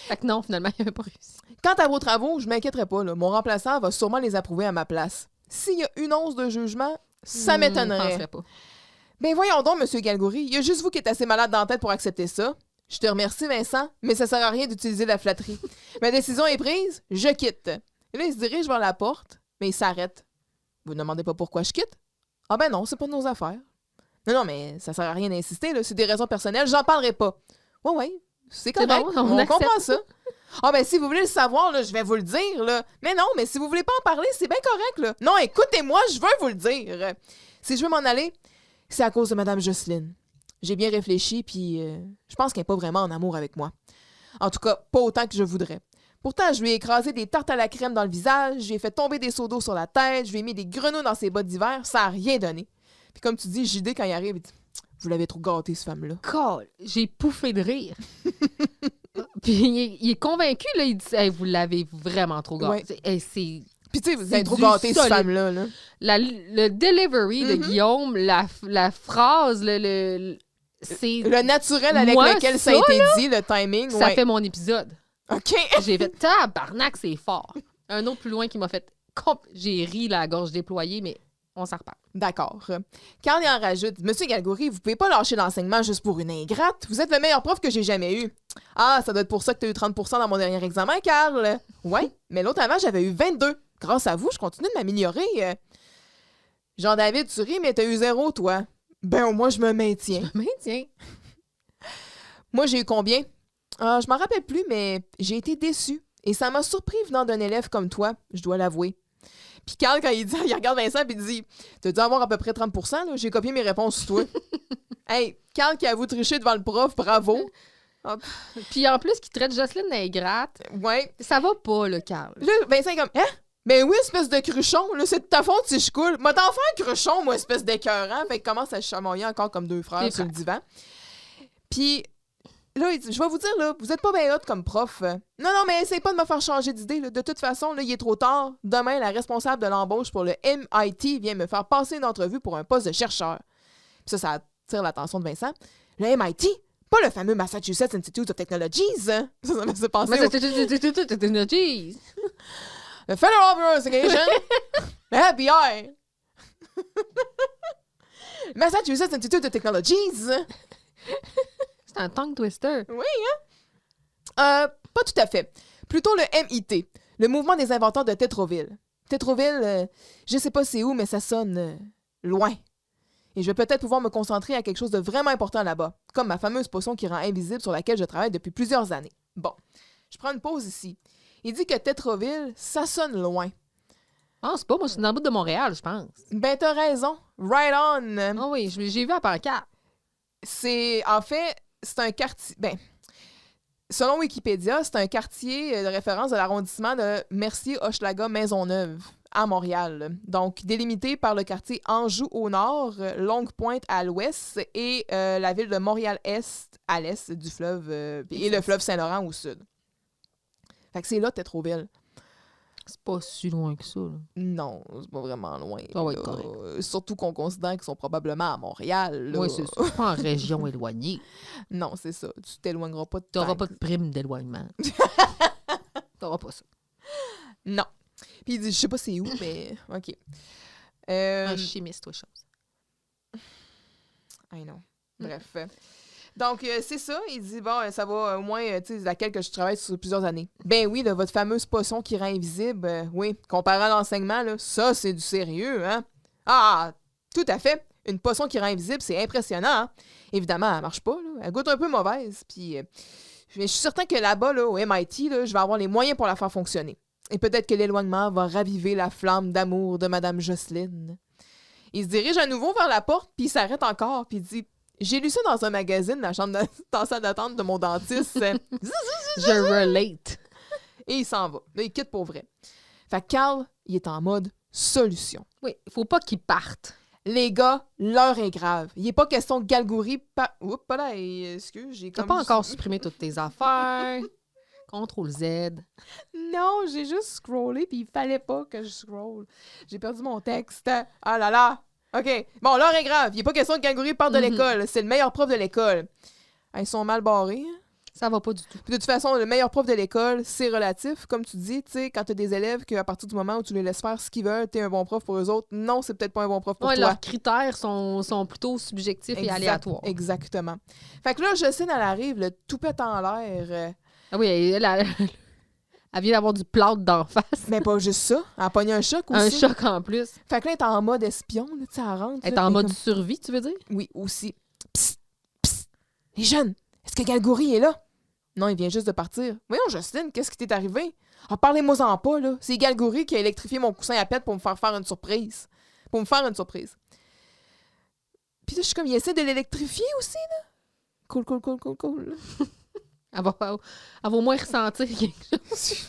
Fait que non, finalement, il n'avait pas réussi. Quant à vos travaux, je m'inquiéterai pas. Là. Mon remplaçant va sûrement les approuver à ma place. S'il y a une once de jugement, ça Je m'étonnerait. penserais pas. Ben voyons donc, M. Galgouri, il y a juste vous qui êtes assez malade dans la tête pour accepter ça. Je te remercie, Vincent, mais ça sert à rien d'utiliser la flatterie. Ma décision est prise, je quitte. Et là, il se dirige vers la porte, mais il s'arrête. Vous ne demandez pas pourquoi je quitte? Ah ben non, c'est pas de nos affaires. Non, mais ça sert à rien d'insister, là. C'est des raisons personnelles, j'en parlerai pas. Ouais, c'est correct, bon, on accepte. comprend ça. Ah ben si vous voulez le savoir, là, je vais vous le dire, là. Mais non, mais si vous voulez pas en parler, c'est bien correct, là. Non, écoutez-moi, je veux vous le dire. Si je veux m'en aller, c'est à cause de Madame Jocelyne. J'ai bien réfléchi, puis je pense qu'elle n'est pas vraiment en amour avec moi. En tout cas, pas autant que je voudrais. Pourtant, je lui ai écrasé des tartes à la crème dans le visage, je lui ai fait tomber des seaux d'eau sur la tête, je lui ai mis des grenouilles dans ses bottes d'hiver, ça n'a rien donné. Puis comme tu dis, JD, quand il arrive, il dit « Vous l'avez trop gâté, cette femme-là. » Colle, j'ai pouffé de rire. Puis il est convaincu, là, il dit hey, vous l'avez vraiment trop gâté. Ouais. Hey, c'est Puis tu sais, vous C'est avez trop du gâté, cette solide. femme-là. Là. le delivery de Guillaume, la phrase, c'est Le naturel avec Moi, lequel ça ça, a été dit, le timing, ça ouais. fait mon épisode. OK. J'ai fait tabarnak, c'est fort. Un autre plus loin qui m'a fait j'ai ri la gorge déployée, mais on s'en reparle. D'accord. Carl il en rajoute. Monsieur Galgouri, vous pouvez pas lâcher l'enseignement juste pour une ingrate. Vous êtes le meilleur prof que j'ai jamais eu. Ah, ça doit être pour ça que tu as eu 30 dans mon dernier examen, Carl. Ouais, mais l'autre avant, j'avais eu 22. Grâce à vous, je continue de m'améliorer. Jean-David, tu ris, mais t'as eu 0, toi. Ben, au moins, je me maintiens. Mais tiens, Moi, j'ai eu combien? Ah, je m'en rappelle plus, mais j'ai été déçue. Et ça m'a surpris venant d'un élève comme toi, je dois l'avouer. Puis Carl, quand il regarde Vincent et il dit « T'as dû avoir à peu près 30 là? J'ai copié mes réponses sur toi. » Hey, Carl qui avoue tricher devant le prof, bravo. puis en plus, qui traite Jocelyne d'ingrate, Ouais. ça va pas, le Carl. Là, Vincent est comme « Hein? Ben oui, espèce de cruchon, là, c'est de ta faute si je coule. M'a t'en fait un cruchon, moi, espèce d'écœurant. » Fait qu'il commence à se chamoyer encore comme deux frères Des sur le frères. divan. Puis là, il dit, je vais vous dire, là, vous êtes pas bien hot comme prof. Non, mais essaye pas de me faire changer d'idée. Là. De toute façon, là, il est trop tard. Demain, la responsable de l'embauche pour le MIT vient me faire passer une entrevue pour un poste de chercheur. Puis ça attire l'attention de Vincent. Le MIT? Pas le fameux Massachusetts Institute of Technologies. Hein? Ça me fait penser Mais au jeez. le Federal Bureau of Investigation. Le FBI. Massachusetts Institute of Technologies. C'est un tongue twister. Pas tout à fait. Plutôt le MIT, le mouvement des inventeurs de Tétroville. Tétroville, je sais pas c'est où, mais ça sonne loin. Et je vais peut-être pouvoir me concentrer à quelque chose de vraiment important là-bas, comme ma fameuse potion qui rend invisible sur laquelle je travaille depuis plusieurs années. Bon, je prends une pause ici. Il dit que Tétroville, ça sonne loin. Ah, c'est pas, moi, je suis dans le bout de Montréal, je pense. Ben, t'as raison. Right on. Ah oui, j'ai vu à pancarte. C'est, en fait, c'est un quartier... Ben, selon Wikipédia, c'est un quartier de référence de l'arrondissement de Mercier-Hochelaga-Maisonneuve à Montréal. Donc, délimité par le quartier Anjou au nord, Longue-Pointe à l'ouest et la ville de Montréal-Est à l'est du fleuve et le fleuve Saint-Laurent au sud. Fait que c'est là Tétroville. C'est pas si loin que ça, là. Non, c'est pas vraiment loin. Ça va être là. correct. Surtout qu'on considère qu'ils sont probablement à Montréal. Là. Oui, c'est ça. C'est pas en région éloignée. Non, c'est ça. Tu t'éloigneras pas de T'auras tant pas que- de prime d'éloignement. T'auras pas ça. Non. Puis il dit, je sais pas c'est où, mais OK. Un chimiste, toi, chose. I know. Bref. Donc, c'est ça. Il dit, bon, ça va au moins, tu sais, laquelle que je travaille sur plusieurs années. Ben oui, là, votre fameuse potion qui rend invisible, oui, comparé à l'enseignement, là, ça, c'est du sérieux, hein? Ah, tout à fait. Une potion qui rend invisible, c'est impressionnant, hein? Évidemment, elle marche pas, là. Elle goûte un peu mauvaise, puis... mais je suis certain que là-bas, là, au MIT, là, je vais avoir les moyens pour la faire fonctionner. Et peut-être que l'éloignement va raviver la flamme d'amour de Madame Jocelyne. Il se dirige à nouveau vers la porte, puis il s'arrête encore, puis il dit... J'ai lu ça dans un magazine, dans la salle d'attente de mon dentiste. Je relate. Et il s'en va. Là, il quitte pour vrai. Fait que Carl, il est en mode solution. Oui, faut pas qu'il parte. Les gars, l'heure est grave. Il n'est pas question de galgourie par... Oups, là, excuse, j'ai T'as comme... pas encore supprimé toutes tes affaires. CTRL Z. Non, j'ai juste scrollé, puis il fallait pas que je scrolle. J'ai perdu mon texte. Ah là là! OK. Bon, l'heure est grave. Il n'est pas question de galgourie part de l'école. C'est le meilleur prof de l'école. Ils sont mal barrés. Hein? Ça va pas du tout. Puis de toute façon, le meilleur prof de l'école, c'est relatif. Comme tu dis, tu sais, quand tu as des élèves qu'à partir du moment où tu les laisses faire ce qu'ils veulent, tu es un bon prof pour eux autres. Non, c'est peut-être pas un bon prof pour toi. Leurs critères sont plutôt subjectifs et aléatoires. Exactement. Fait que là, Jocelyne, elle arrive, le toupette en l'air. Ah oui, elle vient d'avoir du plâtre d'en face. Mais pas juste ça. Elle a pogné un choc aussi. Un choc en plus. Fait que là, elle est en mode espion, là, tu sais, elle rentre. Elle est là, en mode comme... survie, tu veux dire? Oui, aussi. Psst, psst. Les jeunes, est-ce que Galgouri est là? Non, il vient juste de partir. Voyons, Jocelyne, qu'est-ce qui t'est arrivé? Ah, parlez-moi-en pas, là. C'est Galgouri qui a électrifié mon coussin à pète pour me faire une surprise. Puis là, je suis comme, il essaie de l'électrifier aussi, là. Cool. Elle va au moins ressentir quelque chose.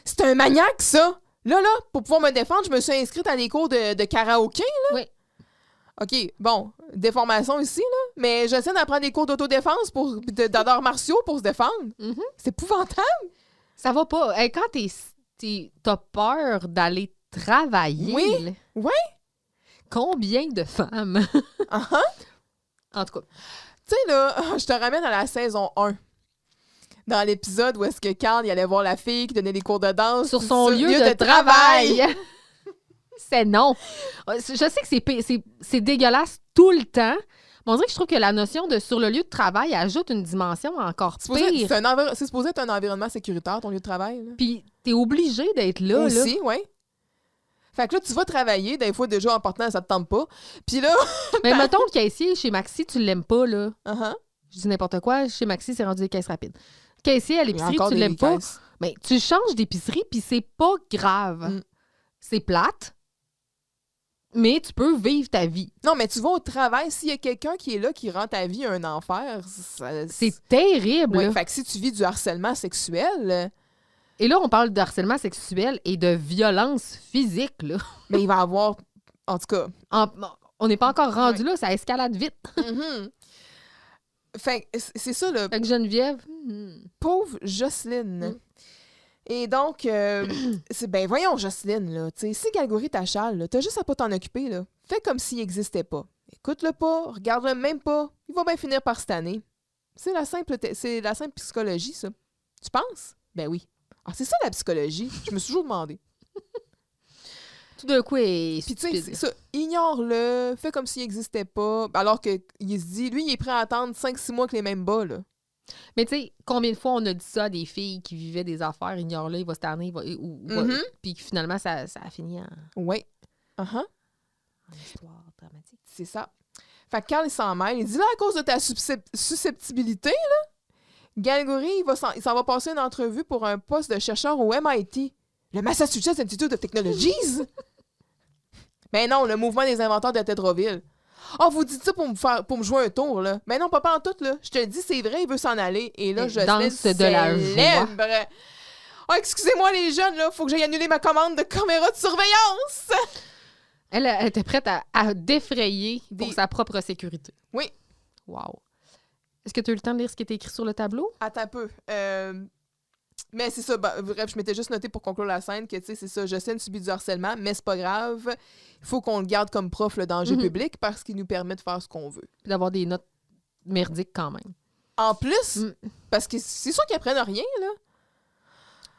C'est un maniaque, ça! Là, pour pouvoir me défendre, je me suis inscrite à des cours de karaoké, là. Oui. OK, bon, déformation ici, là. Mais j'essaie d'apprendre des cours d'autodéfense d'arts martiaux pour se défendre. Mm-hmm. C'est épouvantable. Ça va pas. Quand t'as peur d'aller travailler... Oui, là, ouais. Combien de femmes? En tout cas. Tu sais, là, je te ramène à la saison 1. Dans l'épisode où est-ce que Carl il allait voir la fille qui donnait des cours de danse. Sur son lieu de travail. C'est non. Je sais que c'est dégueulasse tout le temps. Mais on dirait que je trouve que la notion de sur le lieu de travail ajoute une dimension encore pire. C'est supposé être un environnement sécuritaire, ton lieu de travail. Là. Puis t'es obligé d'être là. Aussi, oui. Fait que là, tu vas travailler, des fois déjà en partant, ça te tente pas. Puis là... Mais mettons le caissier chez Maxi, tu l'aimes pas, là. Uh-huh. Je dis n'importe quoi, chez Maxi, c'est rendu des caisses rapides. Caissier à l'épicerie, tu l'aimes pas. Mais tu changes d'épicerie, puis c'est pas grave. Mm. C'est plate, mais tu peux vivre ta vie. Non, mais tu vas au travail, s'il y a quelqu'un qui est là, qui rend ta vie un enfer, c'est terrible. Ouais, fait que si tu vis du harcèlement sexuel... Et là, on parle de harcèlement sexuel et de violence physique, là. Mais il va avoir... En tout cas... On n'est pas encore rendu là, ça escalade vite. Mm-hmm. Fait que c'est ça, là. Fait que Geneviève... Pauvre Jocelyne. Et donc, ben voyons, Jocelyne, là. Tu sais, si Galgouri t'achale, t'as juste à pas t'en occuper, là. Fais comme s'il n'existait pas. Écoute-le pas, regarde-le même pas. Il va bien finir par cette année. C'est la simple psychologie, ça. Tu penses? Ben oui. Ah, c'est ça la psychologie. Je me suis toujours demandé. Tout d'un coup, il est Puis tu sais, stupide. c'est ça. Ignore-le, fais comme s'il n'existait pas. Alors qu'il se dit, lui, il est prêt à attendre 5-6 mois que les mêmes bas, là. Mais tu sais, combien de fois on a dit ça à des filles qui vivaient des affaires, ignore-le, il va se tanner, puis finalement, ça a fini en histoire dramatique. C'est ça. Fait que Carl, il s'en mêle. Il dit, là, à cause de ta susceptibilité, là, Galgouri, il s'en va passer une entrevue pour un poste de chercheur au MIT, le Massachusetts Institute of Technologies. Mais non, le mouvement des inventeurs de Tétroville. Oh, vous dites ça pour me jouer un tour, là. Mais non, pas en tout, là. Je te le dis, c'est vrai, il veut s'en aller. Et là, je danse de la joie. Oh, excusez-moi, les jeunes, là. Faut que j'aille annuler ma commande de caméra de surveillance. Elle était prête à défrayer pour sa propre sécurité. Oui. Wow. Est-ce que tu as eu le temps de lire ce qui était écrit sur le tableau? Attends un peu. Mais c'est ça. Bref, je m'étais juste noté pour conclure la scène que, tu sais, c'est ça. Jocelyne subit du harcèlement, mais c'est pas grave. Il faut qu'on le garde comme prof, le danger public, parce qu'il nous permet de faire ce qu'on veut. Puis d'avoir des notes merdiques quand même. En plus, parce que c'est sûr qu'ils apprennent rien, là.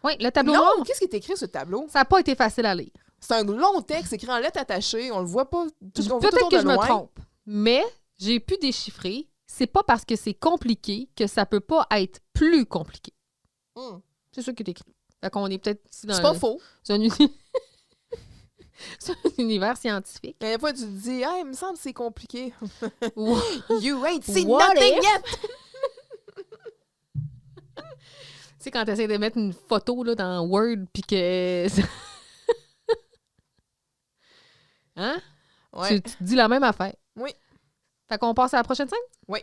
Oui, le tableau noir. Non, qu'est-ce qui est écrit sur le tableau? Ça n'a pas été facile à lire. C'est un long texte écrit en lettres attachées. On le voit pas. Peut-être que je me trompe, mais j'ai pu déchiffrer c'est pas parce que c'est compliqué que ça peut pas être plus compliqué. C'est ça qui est écrit. Fait qu'on est peut-être ici dans C'est pas faux. c'est un univers scientifique. Des fois, tu te dis, ah, il me semble que c'est compliqué. Wow. You ain't seen What nothing if? yet! Tu sais, quand tu essaies de mettre une photo là, dans Word, puis que... Hein? Ouais. Tu te dis la même affaire. Oui. Fait qu'on passe à la prochaine scène? Oui.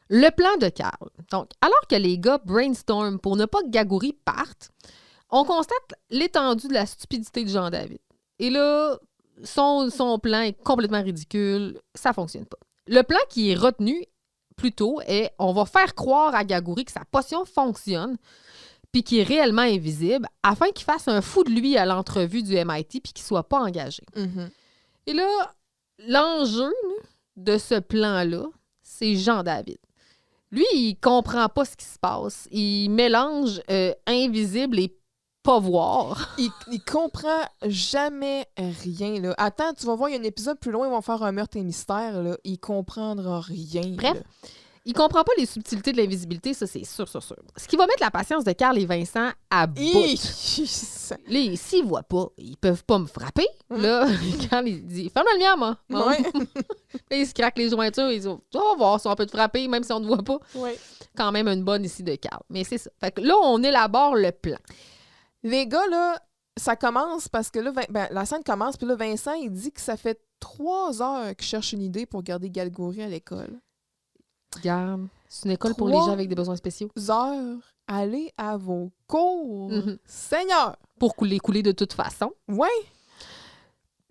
Le plan de Carl. Donc, alors que les gars brainstorm pour ne pas que Gagouri parte, on constate l'étendue de la stupidité de Jean-David. Et là, son plan est complètement ridicule. Ça fonctionne pas. Le plan qui est retenu, plutôt, est on va faire croire à Gagouri que sa potion fonctionne puis qu'il est réellement invisible afin qu'il fasse un fou de lui à l'entrevue du MIT puis qu'il soit pas engagé. Mhm. Et là, l'enjeu là, de ce plan-là, c'est Jean-David. Lui, il comprend pas ce qui se passe. Il mélange invisible et pas voir. Il comprend jamais rien, là. Attends, tu vas voir, il y a un épisode plus loin, ils vont faire un meurtre et mystère, là. Il comprendra rien. Bref, là. il comprend pas les subtilités de l'invisibilité, ça c'est sûr. Ce qui va mettre la patience de Carl et Vincent à bout. Là, s'ils voient pas, ils peuvent pas me frapper. Là, Carl, il dit « Ferme la lumière, moi! » Ouais. Là, il se craque les jointures, ils disent « On va voir si on peut te frapper, même si on ne te voit pas. Ouais. » Quand même une bonne ici de Carl. Mais c'est ça. Fait que là, on élabore le plan. Les gars, là, ça commence parce que là, la scène commence, puis là, Vincent, il dit que ça fait 3 heures qu'il cherche une idée pour garder Gagouri à l'école. Regarde, c'est une école pour les 3 gens avec des besoins spéciaux. heures, allez à vos cours. Mhm. Seigneur! Pour couler de toute façon. Ouais.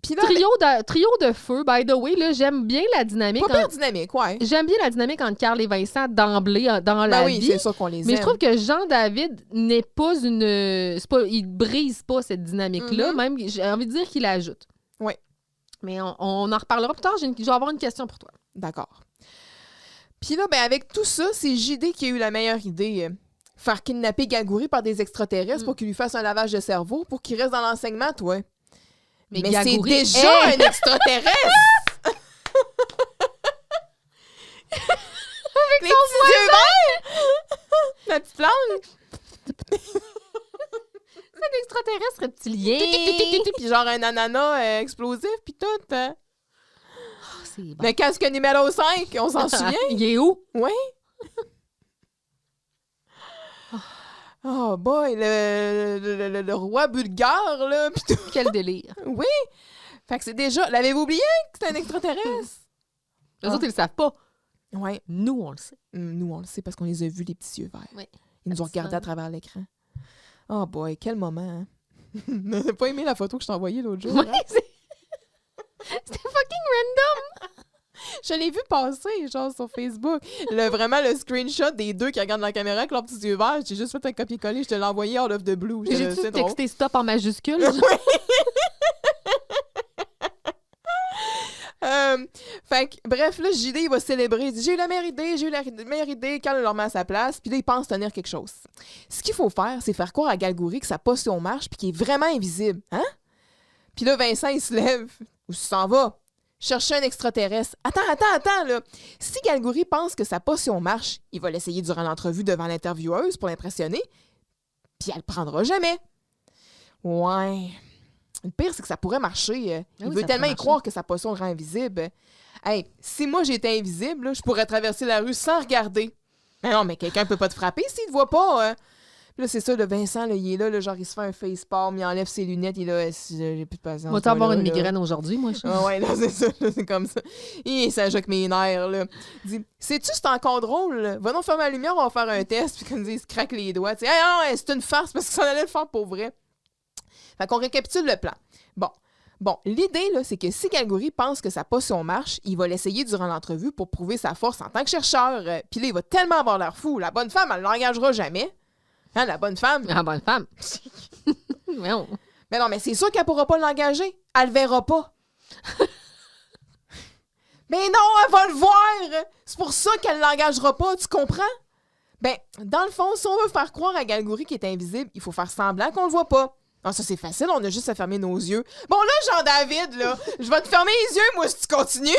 Puis là, Trio de feu, by the way, là, j'aime bien la dynamique. pas pire dynamique, ouais. J'aime bien la dynamique entre Carl et Vincent d'emblée dans la oui, vie. c'est sûr qu'on les Mais aime. je trouve que Jean-David n'est pas une... il brise pas cette dynamique-là. Mhm. Même, j'ai envie de dire qu'il l'ajoute. Ouais. Mais on en reparlera plus tard. Je vais avoir une question pour toi. D'accord. Puis là, avec tout ça, c'est JD qui a eu la meilleure idée. Faire kidnapper Gagouri par des extraterrestres pour qu'il lui fasse un lavage de cerveau pour qu'il reste dans l'enseignement, toi. Mais c'est Gagouri déjà un extraterrestre! Avec les petits yeux verts! La petite langue! C'est un extraterrestre reptilien. Puis genre un ananas explosif, puis tout. Hein. Oh, c'est bon. Le casque numéro 5, on s'en souvient? Il est où? Oui. Oh boy, le roi bulgare, là, pis tout. Quel délire. Oui! Fait que c'est déjà... L'avez-vous oublié que c'est un extraterrestre? Les autres, ils le savent pas. Ouais. Nous, on le sait. Nous, on le sait parce qu'on les a vus, les petits yeux verts. Oui. Ils nous ont regardés à travers l'écran. Oh boy, quel moment, hein? T'as pas aimé la photo que je t'ai envoyée l'autre jour? Ouais, hein? c'était fucking random. Je l'ai vu passer, genre, sur Facebook. Vraiment, le screenshot des deux qui regardent la caméra avec leurs petits yeux verts, j'ai juste fait un copier-coller, je te l'ai envoyé out of the blue. J'ai-tu C'est drôle. texté stop en majuscule? Fait que, bref, là, JD, il va célébrer. Il dit, j'ai eu la meilleure idée, Carl le remet à sa place, puis là, il pense tenir quelque chose. Ce qu'il faut faire, c'est faire croire à Gagouri que sa potion marche, puis qu'il est vraiment invisible. Hein? Puis là, Vincent, il se lève. Où tu s'en vas? Chercher un extraterrestre. Attends, là. Si Gagouri pense que sa potion marche, il va l'essayer durant l'entrevue devant l'intervieweuse pour l'impressionner, puis elle le prendra jamais. Ouais. Le pire, c'est que ça pourrait marcher. Il oui, veut ça tellement pourrait y croire que sa potion le rend invisible. Hey, si moi j'étais invisible, là, je pourrais traverser la rue sans regarder. Mais non, mais quelqu'un peut pas te frapper s'il te voit pas. Hein. Puis là, c'est ça, le Vincent, là, il est là, genre, il se fait un facepalm, il enlève ses lunettes, il est là, j'ai plus de patience. Moi, avoir là, une là. migraine aujourd'hui, moi. Ah ouais, non, c'est ça, là, c'est comme ça. Et ça joue avec mes nerfs, là. Il dit, sais-tu, c'est encore drôle, là? Va donc fermer la lumière, on va faire un test, puis comme il se craque les doigts. Tu sais, hey, non, c'est une farce parce que ça allait le faire pour vrai. Fait qu'on récapitule le plan. Bon, l'idée, là, c'est que si Gagouri pense que sa potion marche, il va l'essayer durant l'entrevue pour prouver sa force en tant que chercheur. Puis là, il va tellement avoir l'air fou. La bonne femme, elle ne l'engagera jamais. Hein, la bonne femme? Ah, bonne femme. Mais non. Mais non, mais c'est sûr qu'elle ne pourra pas l'engager. Elle le verra pas. Mais non, elle va le voir! C'est pour ça qu'elle ne l'engagera pas, tu comprends? Ben, dans le fond, si on veut faire croire à Gagouri qu'il est invisible, il faut faire semblant qu'on le voit pas. Non, ça c'est facile, on a juste à fermer nos yeux. Bon là, Jean-David, là, je vais te fermer les yeux, moi, si tu continues.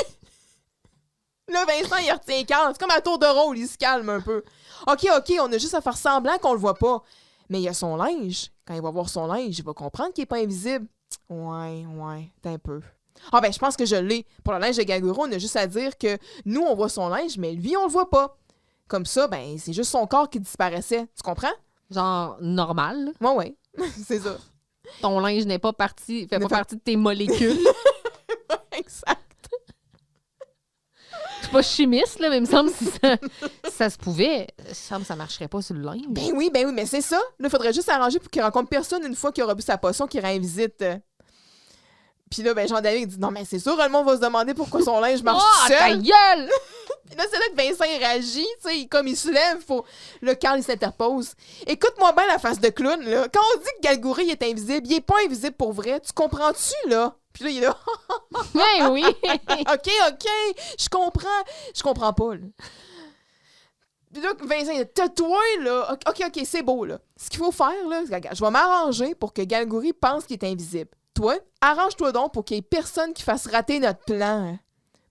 Là, Vincent, il retient Carl. C'est comme à tour de rôle, il se calme un peu. OK, on a juste à faire semblant qu'on le voit pas. Mais il y a son linge. Quand il va voir son linge, il va comprendre qu'il est pas invisible. Ouais, t'es un peu. Ah ben, je pense que je l'ai. Pour le linge de Galgoro, on a juste à dire que nous, on voit son linge, mais lui, on le voit pas. Comme ça, ben, c'est juste son corps qui disparaissait. Tu comprends? Genre normal. Là. Ouais. C'est ça. Ton linge n'est pas parti, fait pas partie de tes molécules. Exact. Je suis pas chimiste, là, mais il me semble que si ça se pouvait, il me semble que ça marcherait pas sur le linge. Ben oui, mais c'est ça. Là, il faudrait juste s'arranger pour qu'il rencontre personne une fois qu'il aura bu sa potion, qu'il rend visite. Puis là, ben Jean-David dit « Non, mais c'est sûr, le monde va se demander pourquoi son linge marche tout seul. » ta gueule! Puis là, c'est là que Vincent, il réagit, tu sais, comme il soulève, Là, Carl, il s'interpose. Écoute-moi bien la face de clown, là. Quand on dit que Galgouri est invisible, il est pas invisible pour vrai. Tu comprends-tu, là? Puis là, il est là. Ben oui! OK, je comprends pas, là. Puis là, Vincent, il dit, tais-toi, là. OK, c'est beau, là. Ce qu'il faut faire, là, je vais m'arranger pour que Galgouri pense qu'il est invisible. Toi, arrange-toi donc pour qu'il y ait personne qui fasse rater notre plan. Hein.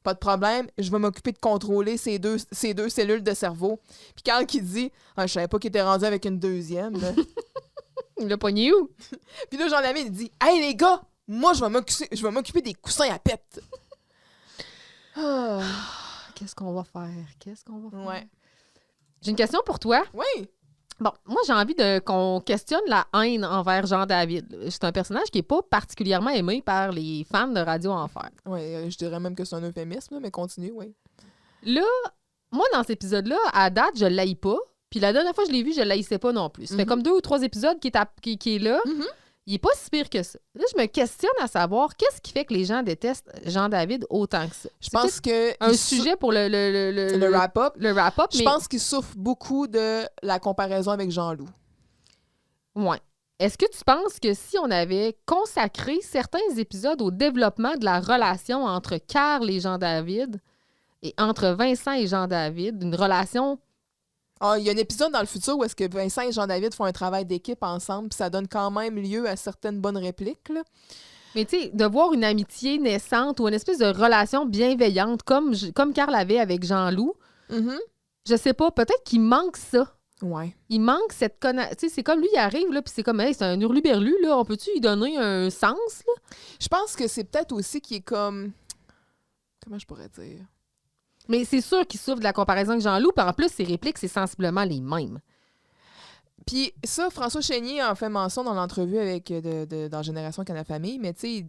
Pas de problème, je vais m'occuper de contrôler ces deux cellules de cerveau. Puis Carl qui dit, je savais pas qu'il était rendu avec une deuxième. Là. Il l'a pogné où? Puis là, Jean-David, il dit, hey les gars, moi, je vais m'occuper des coussins à pète. Qu'est-ce qu'on va faire? Ouais. J'ai une question pour toi. Oui. Bon, moi, j'ai envie qu'on questionne la haine envers Jean-David. C'est un personnage qui n'est pas particulièrement aimé par les fans de Radio Enfer. Oui, je dirais même que c'est un euphémisme, mais continue, oui. Là, moi, dans cet épisode-là, à date, je ne l'haïs pas. Puis la dernière fois que je l'ai vu, je ne l'haïssais pas non plus. Ça fait comme 2 ou 3 épisodes qui est là. Il n'est pas si pire que ça. Là, je me questionne à savoir qu'est-ce qui fait que les gens détestent Jean-David autant que ça. Je pense que... un sujet pour le wrap-up. Le wrap-up, Je pense qu'il souffre beaucoup de la comparaison avec Jean-Loup. Ouais. Est-ce que tu penses que si on avait consacré certains épisodes au développement de la relation entre Carl et Jean-David et entre Vincent et Jean-David, une relation... Ah, il y a un épisode dans le futur où est-ce que Vincent et Jean-David font un travail d'équipe ensemble, puis ça donne quand même lieu à certaines bonnes répliques, là. Mais tu sais, de voir une amitié naissante ou une espèce de relation bienveillante comme Carl avait avec Jean-Loup, je sais pas, peut-être qu'il manque ça. Ouais. Il manque cette connaissance. Tu sais, c'est comme lui, il arrive, là, puis c'est comme, hey, c'est un hurluberlu, là, on peut-tu lui donner un sens, là? Je pense que c'est peut-être aussi qu'il est comme... Comment je pourrais dire? Mais c'est sûr qu'il souffre de la comparaison avec Jean-Loup, puis en plus, ses répliques, c'est sensiblement les mêmes. Puis ça, François Chénier en fait mention dans l'entrevue avec dans Génération Canal Famille, mais tu sais,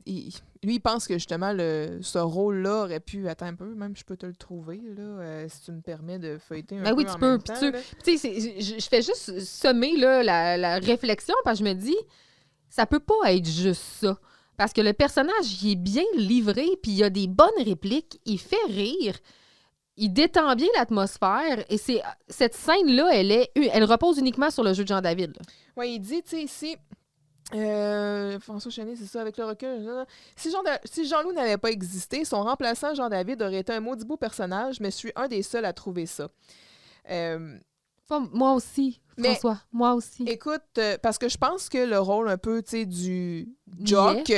lui, il pense que justement, ce rôle-là aurait pu... Attends un peu, même je peux te le trouver, là, si tu me permets de feuilleter un peu Oui, en tu peux. même temps, là. Tu sais, je fais juste semer là, la réflexion, parce que je me dis, ça peut pas être juste ça. Parce que le personnage, il est bien livré, puis il a des bonnes répliques, il fait rire. Il détend bien l'atmosphère et cette scène-là, elle repose uniquement sur le jeu de Jean-David. Oui, il dit, tu sais, ici, François Chénier, c'est ça, avec le recul, si Jean-Loup n'avait pas existé, son remplaçant, Jean-David, aurait été un maudit beau personnage, mais je suis un des seuls à trouver ça. Moi aussi, François, moi aussi. Écoute, parce que je pense que le rôle un peu, tu sais, du jock, tu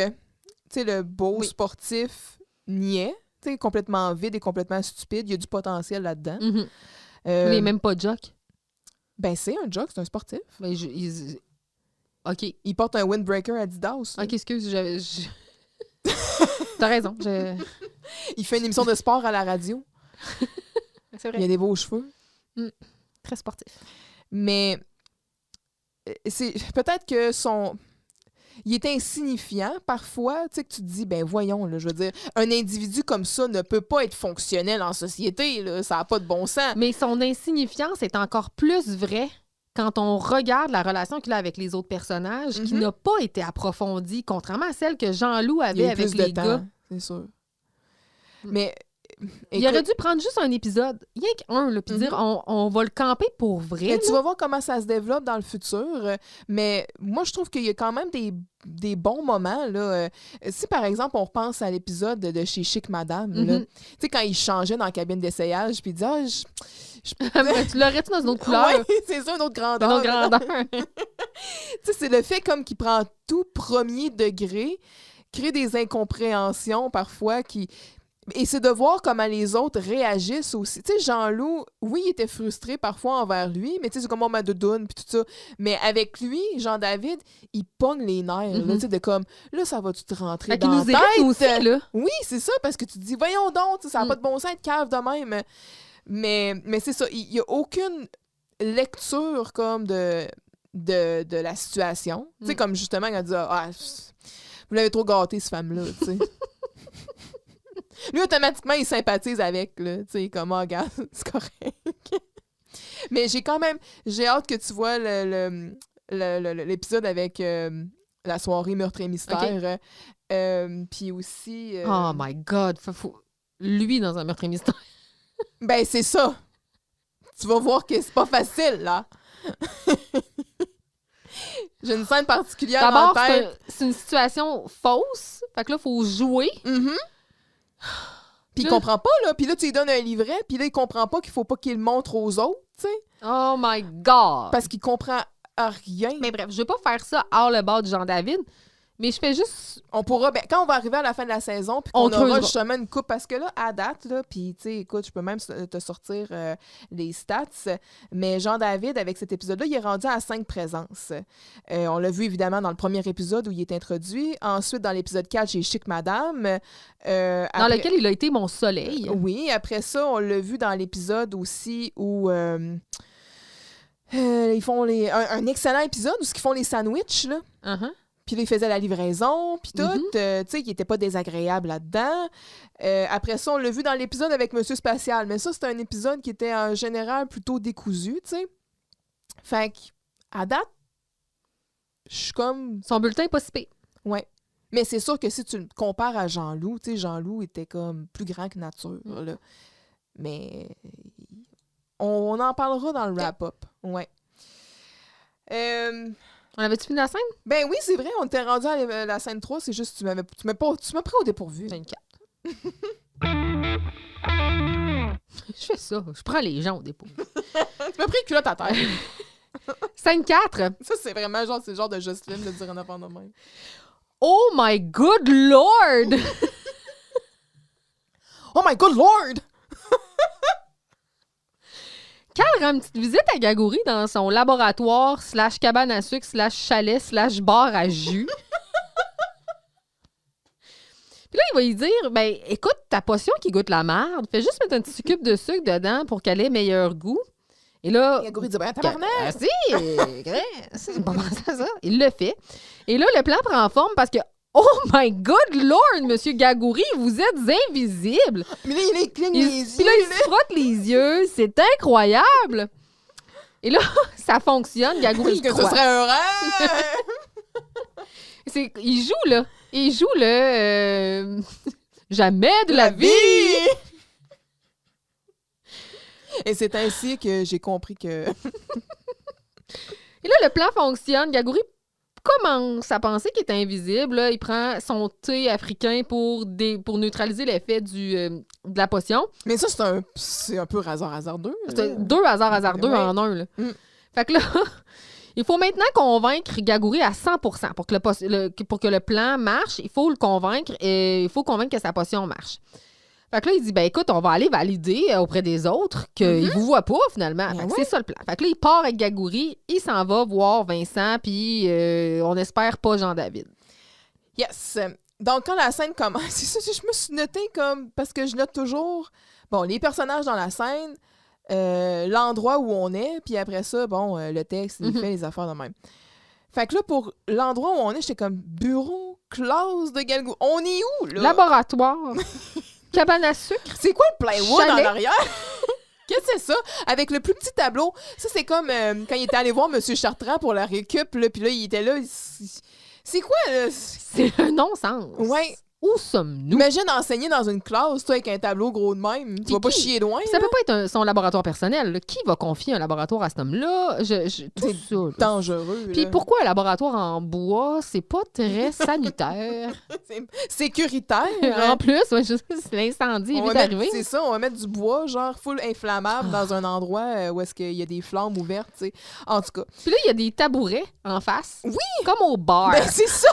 sais, le beau sportif niais, complètement vide et complètement stupide. Il y a du potentiel là-dedans. Il n'est même pas jock. Ben, c'est un jock, c'est un sportif. Ben, OK. Il porte un windbreaker Adidas. OK, excuse, T'as raison. Il fait une émission de sport à la radio. C'est vrai. Il a des beaux cheveux. Très sportif. Mais c'est peut-être que il est insignifiant parfois, tu sais, que tu te dis, ben voyons, là, je veux dire, un individu comme ça ne peut pas être fonctionnel en société, là, ça n'a pas de bon sens. Mais son insignifiance est encore plus vraie quand on regarde la relation qu'il a avec les autres personnages, qui n'a pas été approfondie, contrairement à celle que Jean-Loup avait avec les gars. C'est sûr. Mais... Il aurait dû prendre juste un épisode, rien qu'un, puis dire on va le camper pour vrai. Mais tu vas voir comment ça se développe dans le futur. Mais moi, je trouve qu'il y a quand même des bons moments. Là. Si, par exemple, on repense à l'épisode de Chez Chic Madame, tu sais, quand il changeait dans la cabine d'essayage, puis il dit tu l'aurais-tu dans une autre couleur? Oui, c'est ça, une autre grandeur. Une autre grandeur. Tu sais, c'est le fait comme qu'il prend tout premier degré, crée des incompréhensions parfois qui... Et c'est de voir comment les autres réagissent aussi. Tu sais, Jean-Loup, oui, il était frustré parfois envers lui, mais tu sais, c'est comme ma doudoune puis tout ça. Mais avec lui, Jean-David, il pogne les nerfs, là, tu sais, de comme, là, ça va-tu te rentrer Fait qu'il dans nous la irrite tête? aussi, là. Oui, c'est ça, parce que tu te dis, voyons donc, tu sais, ça n'a pas de bon sens de cave de même. Mais c'est ça, il n'y a aucune lecture comme de la situation. Tu sais, comme justement, elle dit, vous l'avez trop gâté, cette femme-là, tu sais. Lui, automatiquement, il sympathise avec, là, tu sais, comme, regarde, c'est correct. Mais j'ai hâte que tu vois l'épisode avec la soirée meurtre et mystère. Puis aussi... Oh my God! Lui, dans un meurtre et mystère. Ben, c'est ça. Tu vas voir que c'est pas facile, là. J'ai une scène particulière en D'abord, tête. c'est une situation fausse. Fait que là, il faut jouer. Puis il comprend pas, là. Puis là, tu lui donnes un livret, puis là, il comprend pas qu'il faut pas qu'il le montre aux autres, tu sais. Oh my God! Parce qu'il comprend rien. Mais bref, je vais pas faire ça hors le bord de Jean-David, mais je fais juste... On pourra, quand on va arriver à la fin de la saison, puis On qu'on aura creusera. justement une coupe, parce que là, à date, là, puis tu sais, écoute, je peux même te sortir les stats, mais Jean-David, avec cet épisode-là, il est rendu à 5 présences. On l'a vu évidemment dans le premier épisode où il est introduit. Ensuite, dans l'épisode 4, j'ai Chic Madame. Dans lequel il a été mon soleil. Oui, après ça, on l'a vu dans l'épisode aussi où... ils font un excellent épisode où ils font les sandwichs, là. Uh-huh. Puis là, il faisait la livraison, puis tout. Tu sais, il était pas désagréable là-dedans. Après ça, on l'a vu dans l'épisode avec Monsieur Spatial. Mais ça, c'était un épisode qui était en général plutôt décousu, tu sais. Fait qu'à date, je suis comme... Son bulletin est pas si pire. Ouais. Mais c'est sûr que si tu le compares à Jean-Loup, tu sais, Jean-Loup était comme plus grand que nature, là. Mais on en parlera dans le wrap-up. Ouais. On avait-tu fini la scène? Ben oui, c'est vrai, on était rendu à la scène 3, c'est juste que tu m'as pris au dépourvu. 24. Je fais ça. Je prends les gens au dépôt. Tu m'as pris le culotte à terre. Scène 4. Ça, c'est vraiment genre, c'est le genre de Jocelyne de dire en avant de même. Oh my good lord! Oh my good lord! Carl rend une petite visite à Gagouri dans son laboratoire / cabane à sucre / chalet / bar à jus. Puis là, il va lui dire, ben écoute, ta potion qui goûte la merde, fais juste mettre un petit cube de sucre dedans pour qu'elle ait meilleur goût. Et là... Gagouri dit, ben tabarnak! Ah, si, c'est pas pensé à ça. Il le fait. Et là, le plan prend forme parce que, oh my good lord, monsieur Gagouri, vous êtes invisible! Mais là, il cligne les yeux. Puis là, il se frotte les yeux. C'est incroyable! Et là, ça fonctionne. Gagouri, Est-ce il que croit. ce serait un rêve? Il joue, là. Il joue le... jamais de la vie! Et c'est ainsi que j'ai compris que... Et là, le plan fonctionne. Gagouri commence à penser qu'il est invisible. Là, il prend son thé africain pour neutraliser l'effet de la potion. Mais ça, c'est un peu hasardeux. C'est 2 hasardeux Ouais. en un. Là. Mm. Fait que là, il faut maintenant convaincre Gagouri à 100% pour que le plan marche. Il faut le convaincre et il faut convaincre que sa potion marche. Fait que là, il dit, ben écoute, on va aller valider auprès des autres qu'ils vous voient pas, finalement. Fait que c'est ça le plan. Fait que là, il part avec Gagouri, il s'en va voir Vincent, puis on espère pas Jean-David. Yes. Donc, quand la scène commence, c'est ça, je me suis notée comme... Parce que je note toujours, bon, les personnages dans la scène, l'endroit où on est, puis après ça, bon, le texte, il fait les affaires de même. Fait que là, pour l'endroit où on est, j'étais comme bureau, classe de Gagouri. On est où, là? Laboratoire. Cabane à sucre. C'est quoi le plywood Chalet. en arrière? Qu'est-ce que c'est ça? Avec le plus petit tableau. Ça, c'est comme quand il était allé voir M. Chartrand pour la récup, là, puis là, il était là. C'est quoi, là? C'est un non-sens. Ouais. Où sommes-nous? Imagine enseigner dans une classe, toi, avec un tableau gros de même. Tu vas pas chier loin. Ça là. peut pas être son laboratoire personnel. Là. Qui va confier un laboratoire à cet homme-là? Tout ça. Là. Dangereux. Puis là. pourquoi un laboratoire en bois? C'est pas très sanitaire. C'est sécuritaire. En plus, ouais, c'est l'incendie est On va vite mettre- arrivé. C'est ça, on va mettre du bois, genre full inflammable, dans un endroit où est-ce qu'il y a des flammes ouvertes, tu sais. En tout cas. Puis là, il y a des tabourets en face. Oui! Comme au bar. Ben, c'est ça!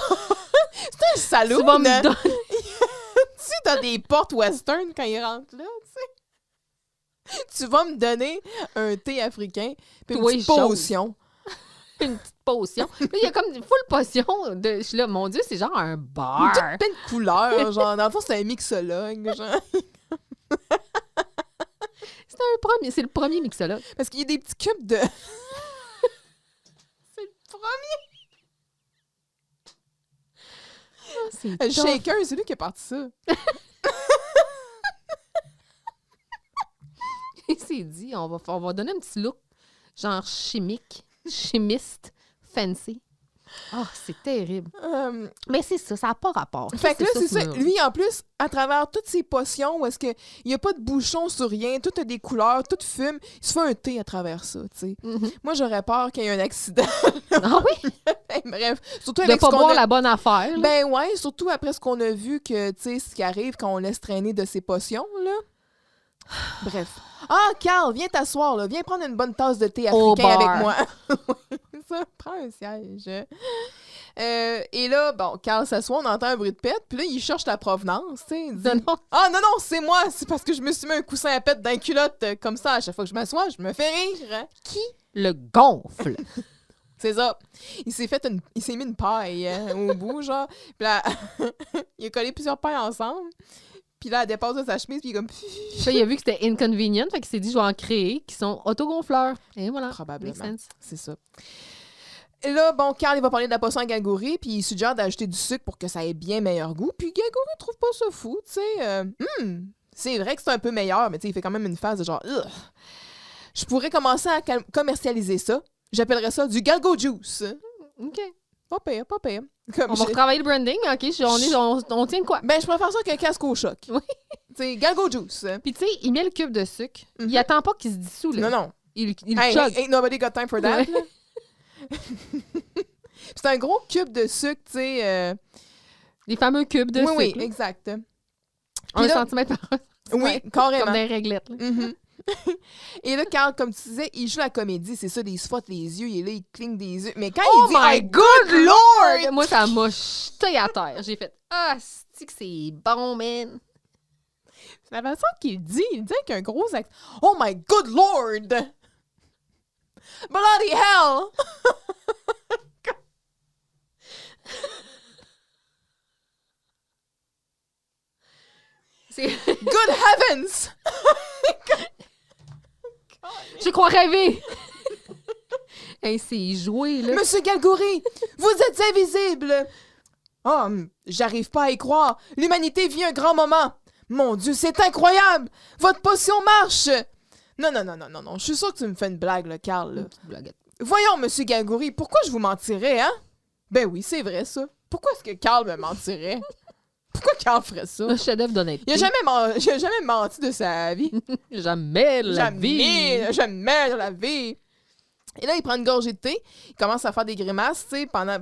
C'est un salaud! Tu vas me donner... Tu t'as des portes western quand ils rentrent là, tu sais. Tu vas me donner un thé africain puis une Toi, petite chose. potion. Une petite potion. Là, il y a comme une full potion. Je suis là, mon Dieu, c'est genre un bar. Toutes plein de couleurs, genre, dans le fond, c'est un mixologue, genre. C'est le premier mixologue. Parce qu'il y a des petits cubes de... c'est le premier. C'est Le tough. shaker, c'est lui qui a parti ça. Il s'est dit, on va donner un petit look, genre chimiste, fancy. Ah, c'est terrible. Mais c'est ça, ça n'a pas rapport. Fait que là, c'est ça. ce mur? Lui, en plus, à travers toutes ses potions, où est-ce qu'il n'y a pas de bouchon sur rien, tout a des couleurs, tout fume, il se fait un thé à travers ça, tu sais. Mhm. Moi, j'aurais peur qu'il y ait un accident. Ah oui? Bref, surtout De avec pas ce qu'on boire a... la bonne affaire. là. Ben ouais, surtout après ce qu'on a vu que, tu sais, ce qui arrive quand on laisse traîner de ses potions, là. Bref. Ah, Carl, viens t'asseoir, là. Viens prendre une bonne tasse de thé Au africain bar. avec moi. Oui, ça, prends un siège. Et là, bon, Carl s'assoit, on entend un bruit de pète, puis là, il cherche la provenance, tu sais. Il dit, Non, ah, non, non, c'est moi, c'est parce que je me suis mis un coussin à pète dans la culotte, comme ça, à chaque fois que je m'assois, je me fais rire. Hein. le gonfle. C'est ça. Il s'est mis une paille au bout, genre. Puis là, il a collé plusieurs pailles ensemble. Puis là, elle dépasse de sa chemise, puis il est comme... Puis là, il a vu que c'était inconvenient, fait qu'il s'est dit, je vais en créer, qui sont autogonfleurs. Et voilà. Probablement. Make sense. C'est ça. Et là, bon, Carl, il va parler de la potion à Galgory, puis il suggère d'ajouter du sucre pour que ça ait bien meilleur goût. Puis Galgory trouve pas ça fou, tu sais. C'est vrai que c'est un peu meilleur, mais tu sais, il fait quand même une phase de genre... Ugh. Je pourrais commencer à commercialiser ça. J'appellerais ça du Galgo Juice. OK. Pas pire, pas pire. Comme On va retravailler le branding, OK? On tient de quoi? Ben, je préfère ça qu'un casque au choc. Oui. Tu sais, Galgo Juice. Puis tu sais, il met le cube de sucre. Il attend pas qu'il se dissout, là. Non, non. Il Hey, chug. ain't nobody got time for that. Ouais. là. C'est un gros cube de sucre, tu sais. Les fameux cubes de Oui, sucre. oui, là. exact. 1 là- centimètre par Oui, Ouais, carrément. Comme des réglettes. là. Mhm. Et là, Carl, comme tu disais, il joue la comédie. C'est ça, des spots, les yeux. Il est là, il cligne des yeux. Mais quand Oh il dit my « good lord! Moi, ça m'a jeté à terre. J'ai fait « Ah, c'est que c'est bon, man! » C'est la façon qu'il dit. Il dit avec un gros accent. « Oh my good lord! Bloody hell! C'est- Good heavens! » Je crois rêver! Hey, c'est joué, là. Monsieur Galgory, vous êtes invisible! Oh, j'arrive pas à y croire. L'humanité vit un grand moment. Mon Dieu, c'est incroyable! Votre potion marche! Non, non, non, non, non, non. Je suis sûre que tu me fais une blague, là, Carl. Là. Une petite blaguette. Voyons, Monsieur Galgory, pourquoi je vous mentirais, hein? Ben oui, c'est vrai, ça. Pourquoi est-ce que Carl me mentirait? Pourquoi Carl ferait ça? Un chef-d'œuvre d'honnêteté. Il a jamais menti de sa vie. Jamais la vie. Jamais de la vie. Et là, il prend une gorgée de thé. Il commence à faire des grimaces, tu sais, pendant...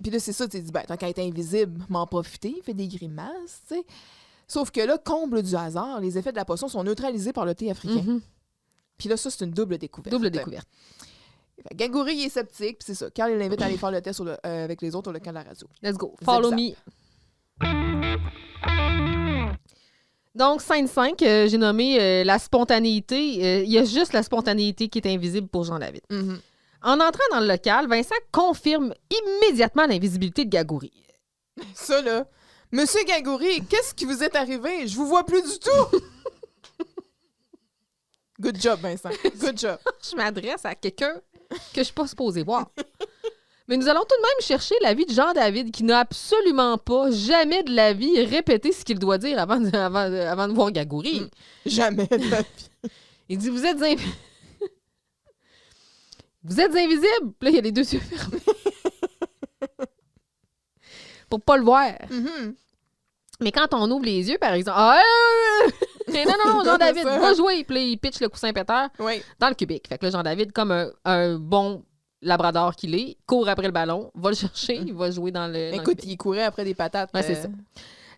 Puis là, c'est ça, tu te dis, ben, tant qu'à être invisible, m'en profiter. Il fait des grimaces, tu sais. Sauf que là, comble du hasard, les effets de la potion sont neutralisés par le thé africain. Mhm. Puis là, ça, c'est une double découverte. Double découverte. Fait que Galgory, il est sceptique, puis c'est ça. Carl, il l'invite à aller faire le test avec les autres au local de la radio. Let's go. Follow me. Donc, scène 5, j'ai nommé la spontanéité. Il y a juste la spontanéité qui est invisible pour Jean-David. Mhm. En entrant dans le local, Vincent confirme immédiatement l'invisibilité de Gagouri. Ça, là. Monsieur Galgory, qu'est-ce qui vous est arrivé? Je vous vois plus du tout! Good job, Vincent. Good job. Je m'adresse à quelqu'un que je suis pas supposée voir. Mais nous allons tout de même chercher l'avis de Jean-David qui n'a absolument pas, jamais de la vie, répété ce qu'il doit dire avant de voir Gagouri. Jamais de la vie. Il dit, vous êtes invisible. Vous êtes invisible. Puis là, il y a les deux yeux fermés. Pour pas le voir. Mhm. Mais quand on ouvre les yeux, par exemple... Mais non, Jean-David, Ça. va jouer. Puis là, il pitch le coussin péteur Oui. dans le cubique. Fait que là, Jean-David, comme un bon labrador qu'il est, court après le ballon, va le chercher, il va jouer dans le Écoute, cubique. il courait après des patates. Ouais, c'est ça.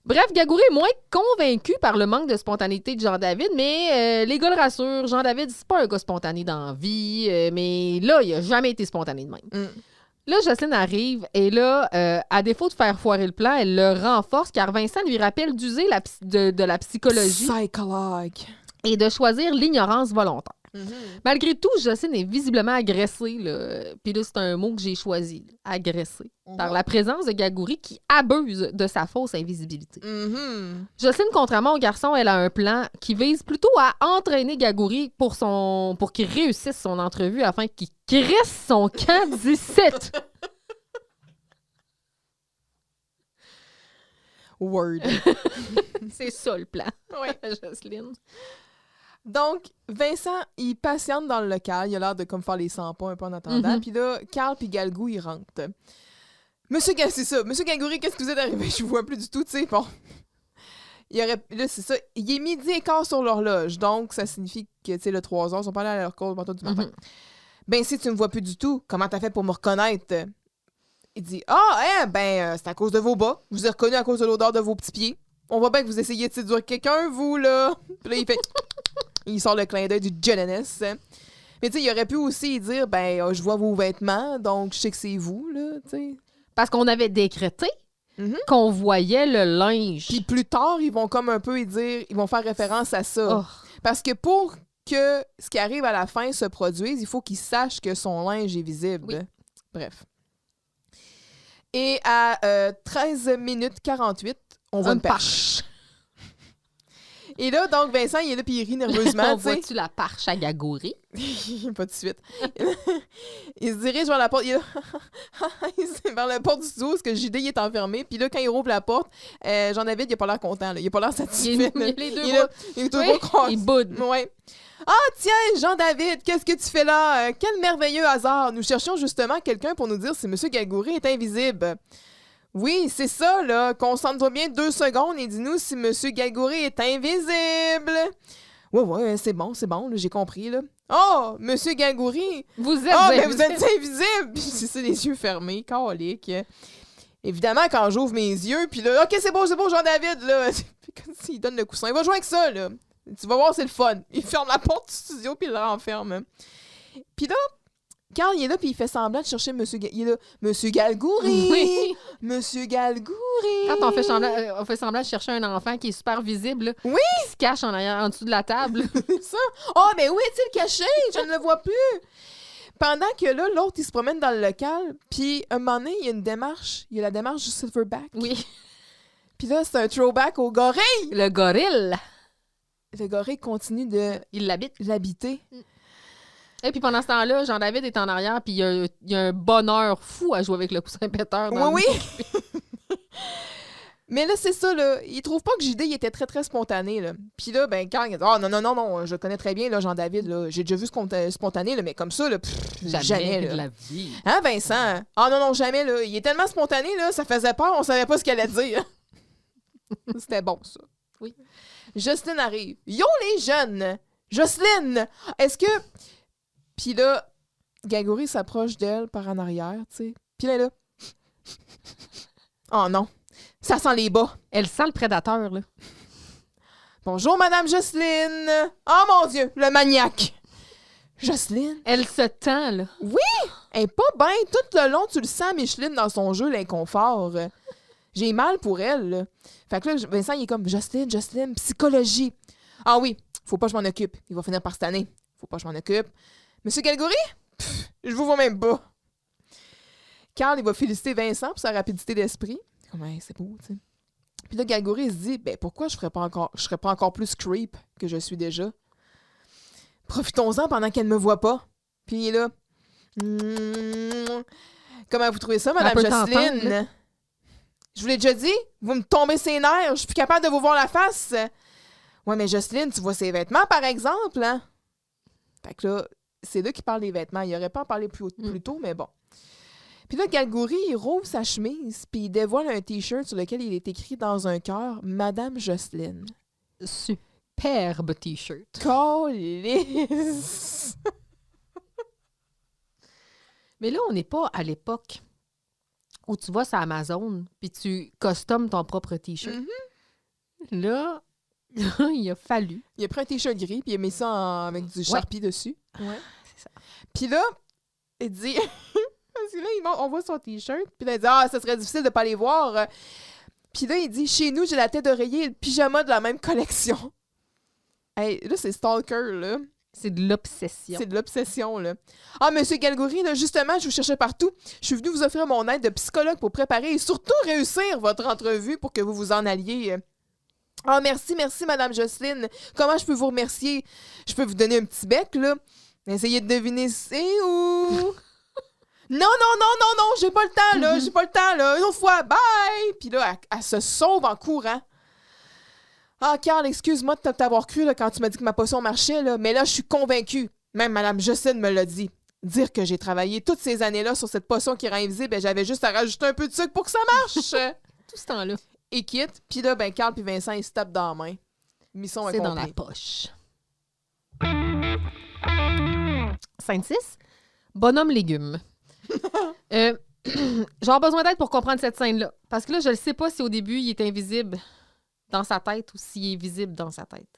Bref, Gagouri est moins convaincu par le manque de spontanéité de Jean-David, mais les gars le rassurent. Jean-David, c'est pas un gars spontané dans la vie, mais là, il a jamais été spontané de même. Mm. Là, Jocelyne arrive et là, à défaut de faire foirer le plan, elle le renforce car Vincent lui rappelle d'user de la psychologie Psychologue. et de choisir l'ignorance volontaire. Mhm. Malgré tout, Jocelyne est visiblement agressée. Là. Puis là, c'est un mot que j'ai choisi, là, agressée, par la présence de Gagouri qui abuse de sa fausse invisibilité. Mhm. Jocelyne, contrairement au garçon, elle a un plan qui vise plutôt à entraîner Gagouri pour qu'il réussisse son entrevue afin qu'il crisse son camp d'ici. Word. C'est ça le plan, Ouais. Jocelyne. Donc, Vincent, il patiente dans le local. Il a l'air de comme faire les 100 pas un peu en attendant. Mhm. Puis là, Carl puis Galgou, ils rentrent. C'est ça. Monsieur Gagouri, qu'est-ce que vous êtes arrivé? Je vous vois plus du tout, tu sais. Bon. Là, c'est ça. Il est 12:15 sur l'horloge. Donc, ça signifie que, tu sais, le 3 heures, ils sont pas allés à leur cours du matin. Mhm. Ben, si tu me vois plus du tout, comment t'as fait pour me reconnaître? Il dit, c'est à cause de vos bas. Je vous ai reconnu à cause de l'odeur de vos petits pieds. On voit bien que vous essayez de séduire quelqu'un, vous, là. Puis là, il fait... Il sort le clin d'œil du jeunesse. Mais tu sais, il aurait pu aussi dire, je vois vos vêtements, donc je sais que c'est vous, là, tu sais. Parce qu'on avait décrété Mhm. qu'on voyait le linge. Puis plus tard, ils vont comme un peu dire, ils vont faire référence à ça. Oh. Parce que pour que ce qui arrive à la fin se produise, il faut qu'il sache que son linge est visible. Oui. Bref. Et à 13 minutes 48, on voit Un une perche. Et là, donc, Vincent, il est là, puis il rit nerveusement, On tu sais. voit-tu la parche à Gagouri? Pas tout de suite. Il se dirige vers la porte. Il est là. Il se vers la porte du studio parce que JD il est enfermé. Puis là, quand il rouvre la porte, Jean-David, il a pas l'air content. Là. Il a pas l'air satisfait. Il y a les deux il est là, bras. il est tout Oui, le bras croisé. il boude. Ouais. Ah, tiens, Jean-David, qu'est-ce que tu fais là? Quel merveilleux hasard. Nous cherchions justement quelqu'un pour nous dire si M. Gagouri est invisible. Oui, c'est ça, là. Concentre-toi bien 2 secondes et dis-nous si M. Gagouri est invisible. Ouais, c'est bon, là, j'ai compris, là. Oh, M. Gagouri! Vous êtes Mais invisible. vous êtes invisible! Puis c'est ça, les yeux fermés, calique. Évidemment, quand j'ouvre mes yeux, puis là, OK, c'est beau, Jean-David, là. Puis comme s'il donne le coussin, il va jouer avec ça, là. Tu vas voir, c'est le fun. Il ferme la porte du studio, puis il le renferme. Puis là, Carl, il est là, puis il fait semblant de chercher il est là, Monsieur Galgouri! Oui. Monsieur Galgouri! Quand on fait semblant de chercher un enfant qui est super visible, là, Oui! qui se cache en dessous de la table. C'est ça. Oh, mais où est-il caché? Je ne le vois plus. Pendant que là, l'autre, il se promène dans le local, puis un moment donné, il y a une démarche. Il y a la démarche du Silverback. Oui. Puis là, c'est un throwback au gorille. Le gorille, Le gorille continue de il l'habite. l'habiter. Et puis pendant ce temps-là, Jean-David est en arrière, puis il y a un bonheur fou à jouer avec le coussin péteur. Oui. Mais là, c'est ça, là. Il trouve pas que JD il était très, très spontané, là. Puis là, quand il dit « Ah, non, je connais très bien, là, Jean-David, là. J'ai déjà vu spontané, là, mais comme ça, là, jamais, de là. la vie. Hein, Vincent? Ah non, jamais, là. Il est tellement spontané, là, ça faisait peur, on savait pas ce qu'elle allait dire. C'était bon, ça. Oui. Jocelyne arrive. Yo, les jeunes! Jocelyne! Est-ce que... Puis là, Gagouri s'approche d'elle par en arrière, tu sais. Puis là, oh non, ça sent les bas. Elle sent le prédateur, là. Bonjour, Madame Jocelyne. Oh mon Dieu, le maniaque. Jocelyne, Elle se tend, là. elle est pas bien. Tout le long, tu le sens, Micheline, dans son jeu, l'inconfort. J'ai mal pour elle, là. Fait que là, Vincent, il est comme, Jocelyne, psychologie. Ah oui, faut pas que je m'en occupe. Il va finir par cette année. Faut pas que je m'en occupe. Monsieur Galgouri? Je vous vois même pas. Carl, il va féliciter Vincent pour sa rapidité d'esprit. Comme, hey, c'est beau, tu sais. Puis là, Galgouri il se dit, pourquoi je serais pas encore plus creep que je suis déjà? Profitons-en pendant qu'elle ne me voit pas. Puis il est là. Comment vous trouvez ça, Madame peut t'entendre, Jocelyne? là. Je vous l'ai déjà dit, vous me tombez ses nerfs, je suis plus capable de vous voir la face. Ouais, mais Jocelyne, tu vois ses vêtements, par exemple, hein? Fait que là, c'est là qu'il parle des vêtements. Il aurait pas en parlé plus tôt, mais bon. Puis là, Galgouri, il rouvre sa chemise, puis il dévoile un T-shirt sur lequel il est écrit dans un cœur « Madame Jocelyne ». Superbe T-shirt. Câlisse! Mais là, on n'est pas à l'époque où tu vas sur Amazon puis tu customes ton propre T-shirt. Là, il a fallu. Il a pris un T-shirt gris, puis il a mis ça avec du Sharpie dessus. Ouais, c'est ça. Puis là, il dit... Parce que Puis là, on voit son T-shirt. Puis là, il dit « Ah, ça serait difficile de pas les voir. » Puis là, il dit « Chez nous, j'ai la tête d'oreiller et le pyjama de la même collection. » Hey, là, c'est stalker, là. C'est de l'obsession. C'est de l'obsession, là. Ah, monsieur Galgouri, là, justement, je vous cherchais partout. Je suis venue vous offrir mon aide de psychologue pour préparer et surtout réussir votre entrevue pour que vous vous en alliez. Ah, merci, Madame Jocelyne. Comment je peux vous remercier? Je peux vous donner un petit bec, là? Essayez de deviner c'est où? Non, j'ai pas le temps, là. J'ai pas le temps, là. Une autre fois, bye! Puis là, elle se sauve en courant. Ah, Carl, excuse-moi de t'avoir cru là, quand tu m'as dit que ma potion marchait, là, mais là, je suis convaincue. Même Mme Jocelyne me l'a dit. Dire que j'ai travaillé toutes ces années-là sur cette potion qui rend invisible, ben, j'avais juste à rajouter un peu de sucre pour que ça marche. Tout ce temps-là. Et quitte. Puis là, ben, Carl puis Vincent, ils se tapent dans la main. Mission C'est accomplie. dans la poche. Scène 6. Bonhomme légumes. J'aurais besoin d'aide pour comprendre cette scène-là. Parce que là, je ne sais pas si au début, il est invisible dans sa tête ou s'il est visible dans sa tête.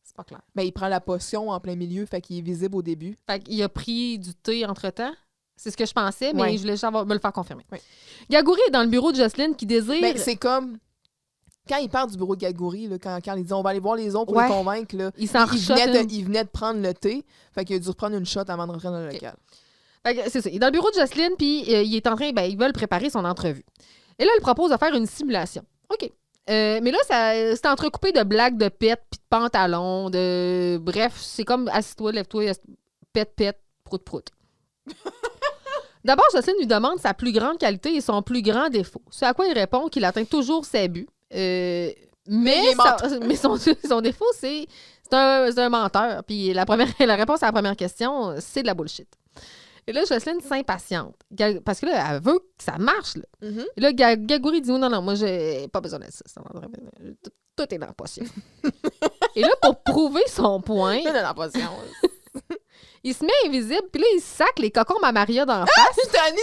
C'est pas clair. Ben, il prend la potion en plein milieu, fait qu'il est visible au début. Fait qu'il a pris du thé entre-temps. C'est ce que je pensais, mais Ouais. je voulais juste me le faire confirmer. Ouais. Galgouri est dans le bureau de Jocelyne qui désire... Ben, c'est comme... Quand il part du bureau de Galgouri, là, quand il dit on va aller voir les autres pour Ouais. les convaincre, là, Il s'en rechotte une. il venait de prendre le thé, fait qu'il a dû reprendre une shot avant de rentrer dans le local. Fait que c'est ça. Il est dans le bureau de Jocelyne, puis il est en train... ils veulent préparer son entrevue. Et là, il propose de faire une simulation. OK. Mais là, c'est entrecoupé de blagues de pète, puis de pantalons, de... Bref, c'est comme assis-toi, lève-toi, pète, prout. D'abord, Jocelyne lui demande sa plus grande qualité et son plus grand défaut. Ce à quoi il répond qu'il atteint toujours ses buts. Mais son défaut, c'est un menteur. Puis la réponse à la première question, c'est de la bullshit. Et là, Jocelyne s'impatiente. Parce que là, elle veut que ça marche. Là. Mm-hmm. Et là, Galgouri dit non, moi, j'ai pas besoin de ça. Tout est dans la potion. Et là, pour prouver son point, Il a la potion. il se met invisible, puis là, il sac les cocombes à Maria dans la face, J'étais animé,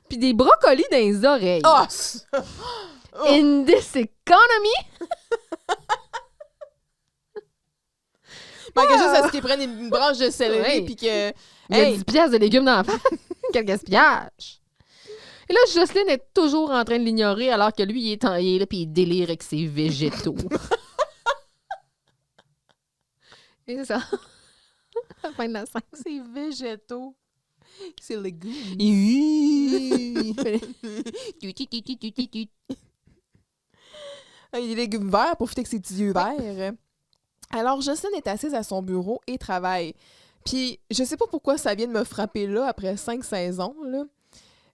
puis des brocolis dans les oreilles. Oh! In this economy, Manque juste à ce qu'ils prennent une branche de céleri Ouais. puis que... il y a Hey! 10 piastres de légumes dans la face. Quel gaspillage! Et là, Jocelyne est toujours en train de l'ignorer alors que lui, il est là puis il délire avec ses végétaux. Et c'est ça. À la fin de la scène. C'est végétaux. C'est légumes. Il y a des légumes verts pour fêter que ses petits yeux verts. Alors, Jocelyne est assise à son bureau et travaille. Puis, je sais pas pourquoi ça vient de me frapper là, après 5 saisons, là.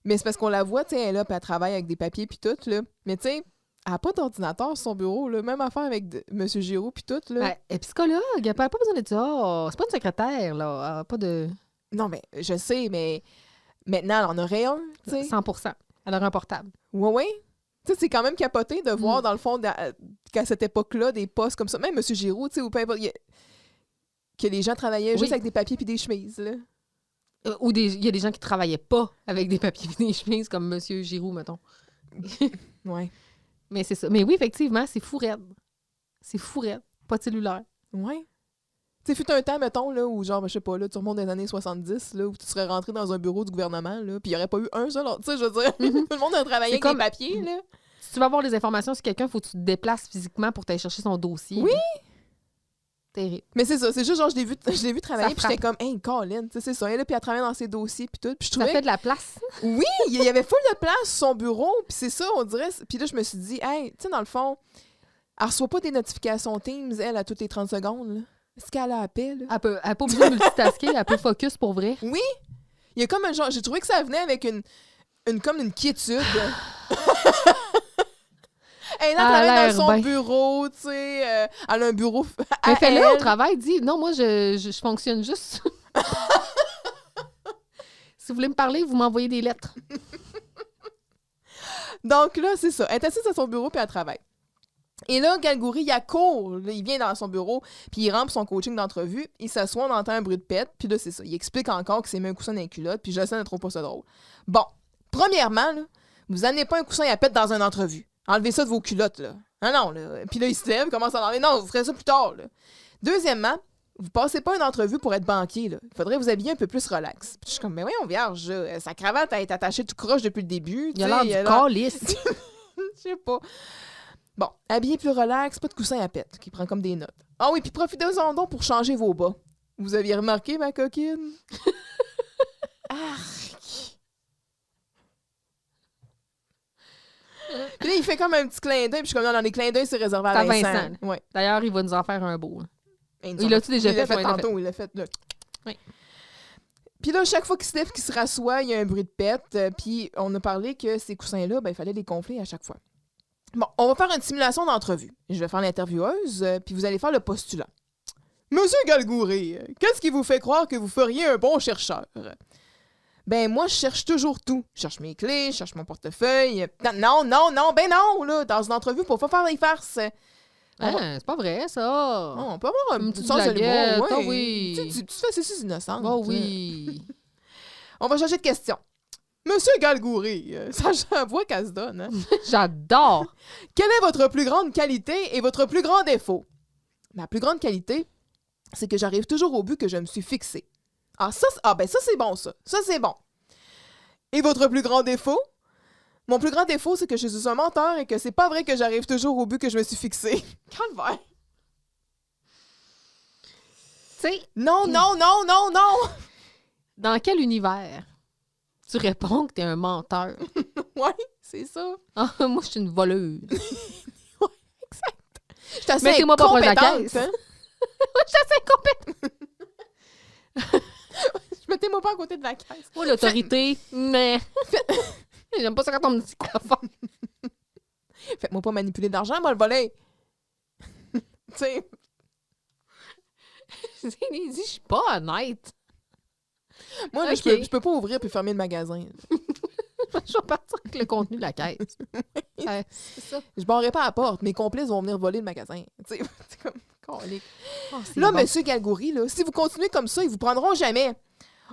Mais c'est parce qu'on la voit, tu sais, elle est là, puis elle travaille avec des papiers puis tout, là. Mais tu sais, elle n'a pas d'ordinateur sur son bureau, là. Même affaire avec M. Giroux puis tout, là. Ben, elle est psychologue, elle n'a pas besoin de ça. C'est pas une secrétaire, là. Elle a pas de... Non, mais je sais, mais maintenant, elle en aurait un, tu sais. 100%. Elle aurait un portable. Oui. Tu sais, c'est quand même capoté de voir, dans le fond, qu'à cette époque-là, des postes comme ça, même M. Giroux, tu sais, ou peu importe, que les gens travaillaient juste avec des papiers puis des chemises, là. Ou il y a des gens qui travaillaient pas avec des papiers et des chemises, comme M. Giroux, mettons. Ouais. Mais c'est ça. Mais oui, effectivement, c'est fou raide. C'est fou raide. Pas de cellulaire. Ouais. Tu sais, fut un temps, mettons, là, où genre, je sais pas, là, tu remontes des années 70, là, où tu serais rentré dans un bureau du gouvernement, là, puis il n'y aurait pas eu un seul, tu sais, je veux dire, tout le monde a travaillé avec des papiers, là. Si tu vas avoir des informations sur quelqu'un, il faut que tu te déplaces physiquement pour t'aller chercher son dossier. Oui! Terrible. Mais c'est ça, c'est juste genre, je l'ai vu travailler, puis frappe. j'étais comme, hey, Colin, tu sais, c'est ça, elle, là, puis elle travaille dans ses dossiers, puis tout, puis je Ça trouvais... fait de la place. Oui, il y avait full de place sur son bureau, puis c'est ça, on dirait... Puis là, je me suis dit, hey, tu sais, dans le fond, elle reçoit pas des notifications Teams, elle, à toutes les 30 secondes, là. Est-ce qu'elle a appel, là? Elle peut pas obligée de multitasker, elle peut focus pour vrai. Oui! Il y a comme un genre... J'ai trouvé que ça venait avec comme une quiétude. Elle travaille dans son bureau, tu sais. Elle a un bureau à Mais fais-le au elle. travail, dis non, moi, je fonctionne juste. Si vous voulez me parler, vous m'envoyez des lettres. Donc là, c'est ça. Elle est assise à son bureau puis elle travaille. Et là, Galgouri, il accourt. Là, il vient dans son bureau, puis il rentre son coaching d'entrevue. Il s'assoit, on entend un bruit de pète, puis là, c'est ça. Il explique encore qu'il s'est mis un coussin dans les culottes, puis Jocelyne ne trouve pas ça drôle. Bon, premièrement, là, vous amenez pas un coussin à pète dans une entrevue. Enlevez ça de vos culottes, là. Non, là. Puis là, il se lève, commence à enlever. Non, vous ferez ça plus tard, là. Deuxièmement, vous passez pas une entrevue pour être banquier, là. Il faudrait vous habiller un peu plus relax. Puis je suis comme, mais voyons, vierge, sa cravate a été attachée tout croche depuis le début. Il a l'air du calice. Je sais pas. Bon, habillé plus relax, pas de coussin à pète, qui prend comme des notes. Ah oui, puis profitez-en donc pour changer vos bas. Vous aviez remarqué, ma coquine? Arc! Puis là, il fait comme un petit clin d'œil, puis je suis comme, non, les clins d'œil, c'est réservé à Vincent. Ouais. D'ailleurs, il va nous en faire un beau. Il l'a-tu déjà fait? Il l'a fait Ouais, tantôt, il l'a fait là. Oui. Puis là, chaque fois qu'il se lève, qu'il se rassoit, il y a un bruit de pète. Puis on a parlé que ces coussins-là, ben, il fallait les gonfler à chaque fois. Bon, on va faire une simulation d'entrevue. Je vais faire l'intervieweuse, puis vous allez faire le postulat. Monsieur Galgouré, qu'est-ce qui vous fait croire que vous feriez un bon chercheur? Ben, moi, je cherche toujours tout. Je cherche mes clés, je cherche mon portefeuille. Non, ben non, là, dans une entrevue, pour pas faire des farces. C'est pas vrai, ça. Oh, on peut avoir un petite sens de blaguette, l'humour, oh oui. Tu fais ceci innocent. Oh oui. On va changer de question. Monsieur Galgouré, ça j'avoue qu'elle se donne. Hein? J'adore. Quelle est votre plus grande qualité et votre plus grand défaut? Ma plus grande qualité, c'est que j'arrive toujours au but que je me suis fixé. Ah, ça c'est bon, ça. Ça, c'est bon. Et votre plus grand défaut? Mon plus grand défaut, c'est que je suis un menteur et que c'est pas vrai que j'arrive toujours au but que je me suis fixé. Calvaire. Tu sais, Non! dans quel univers tu réponds que t'es un menteur? Ouais, c'est ça. Ah, moi, je suis une voleuse. Exact. Je suis assez Mettez-moi pas proche de la incompétente, caisse. hein? Je suis assez incompétente. Mettez-moi pas à côté de la caisse. Moi, l'autorité, mais... J'aime pas ça quand on me dit quoi faire. Faites-moi pas manipuler d'argent, moi, le volet. Tu sais. Il dit, je suis pas honnête. Moi, là, Ok. je peux pas ouvrir puis fermer le magasin. Je vais partir avec le contenu de la caisse. C'est ça. Je barrerai pas la porte. Mes complices vont venir voler le magasin. Tu sais, c'est comme... colique. Oh, c'est Là, bon. monsieur Galgouri, là, si vous continuez comme ça, ils vous prendront jamais.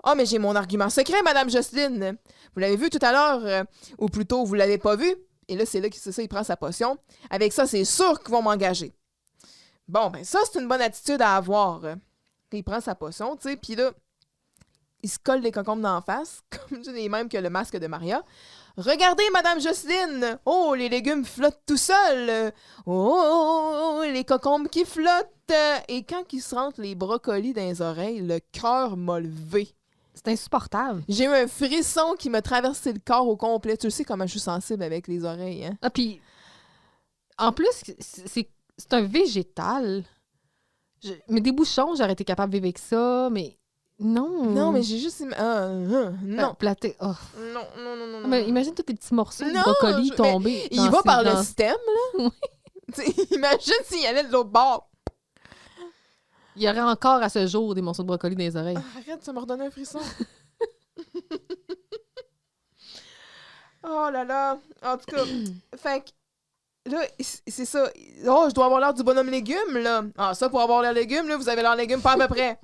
Ah, mais j'ai mon argument secret, Madame Jocelyne. Vous l'avez vu tout à l'heure, ou plutôt, vous l'avez pas vu. Et là, c'est là que c'est ça, il prend sa potion. Avec ça, c'est sûr qu'ils vont m'engager. Bon, ben ça, c'est une bonne attitude à avoir. Il prend sa potion, tu sais, puis là, il se colle les concombres d'en face, comme les mêmes que le masque de Maria. Regardez, Madame Jocelyne! Oh, les légumes flottent tout seuls! Oh, les concombres qui flottent! Et quand il se rentre les brocolis dans les oreilles, le cœur m'a levé. C'est insupportable. J'ai eu un frisson qui m'a traversé le corps au complet. Tu sais comment je suis sensible avec les oreilles, hein? Ah, puis, en plus, c'est un végétal. Mais des bouchons, j'aurais été capable de vivre avec ça, mais non. Non, mais j'ai juste... non. Platé. Oh. Non. Ah, mais imagine tous les petits morceaux de Non, brocoli mais tombés. il va par le dans... système, là. Tu sais, imagine s'il allait de l'autre bord. Il y aurait encore à ce jour des morceaux de brocoli dans les oreilles. Ah, arrête, ça m'a redonné un frisson. Oh là là. En tout cas, fait que, là, c'est ça. Oh, je dois avoir l'air du bonhomme légume, là. Ah, ça, pour avoir l'air légume, là, vous avez l'air légume pas à peu près.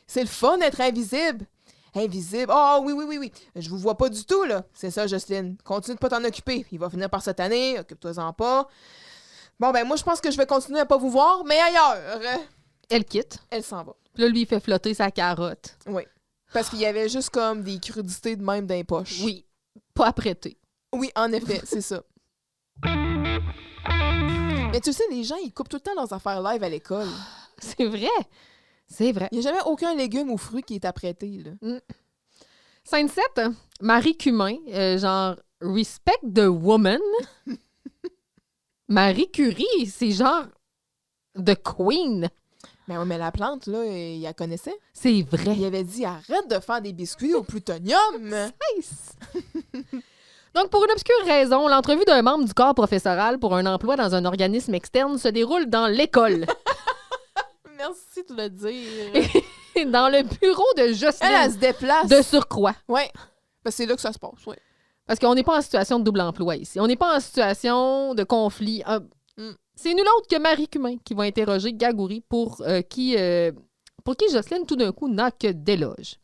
C'est le fun d'être invisible. Invisible. Oh, oui. Je vous vois pas du tout, là. C'est ça, Jocelyne. Continue de pas t'en occuper. Il va finir par cette année. Occupe-toi-en pas. Bon, ben, moi, je pense que je vais continuer à pas vous voir, mais ailleurs. Elle quitte. Elle s'en va. Puis là, lui, il fait flotter sa carotte. Oui. Parce qu'il y avait juste comme des crudités de même dans les poches. Oui. Pas apprêté. Oui, en effet, c'est ça. Mais tu sais, les gens, ils coupent tout le temps leurs affaires live à l'école. C'est vrai. C'est vrai. Il n'y a jamais aucun légume ou fruit qui est apprêté, là. Scène 7, Marie Cumin, genre respect the woman. Marie Curie, c'est genre the queen. Mais oui, mais la plante, là, il la connaissait. C'est vrai. Il avait dit, arrête de faire des biscuits au plutonium. Nice. Donc, pour une obscure raison, l'entrevue d'un membre du corps professoral pour un emploi dans un organisme externe se déroule dans l'école. Merci de le dire. Dans le bureau de Jocelyne. Elle se déplace. De surcroît. Oui. Parce que c'est là que ça se passe, oui. Parce qu'on n'est pas en situation de double emploi ici. On n'est pas en situation de conflit. C'est nul autre que Marie Cumin qui va interroger Galgouri pour qui Jocelyne, tout d'un coup, n'a que d'éloges.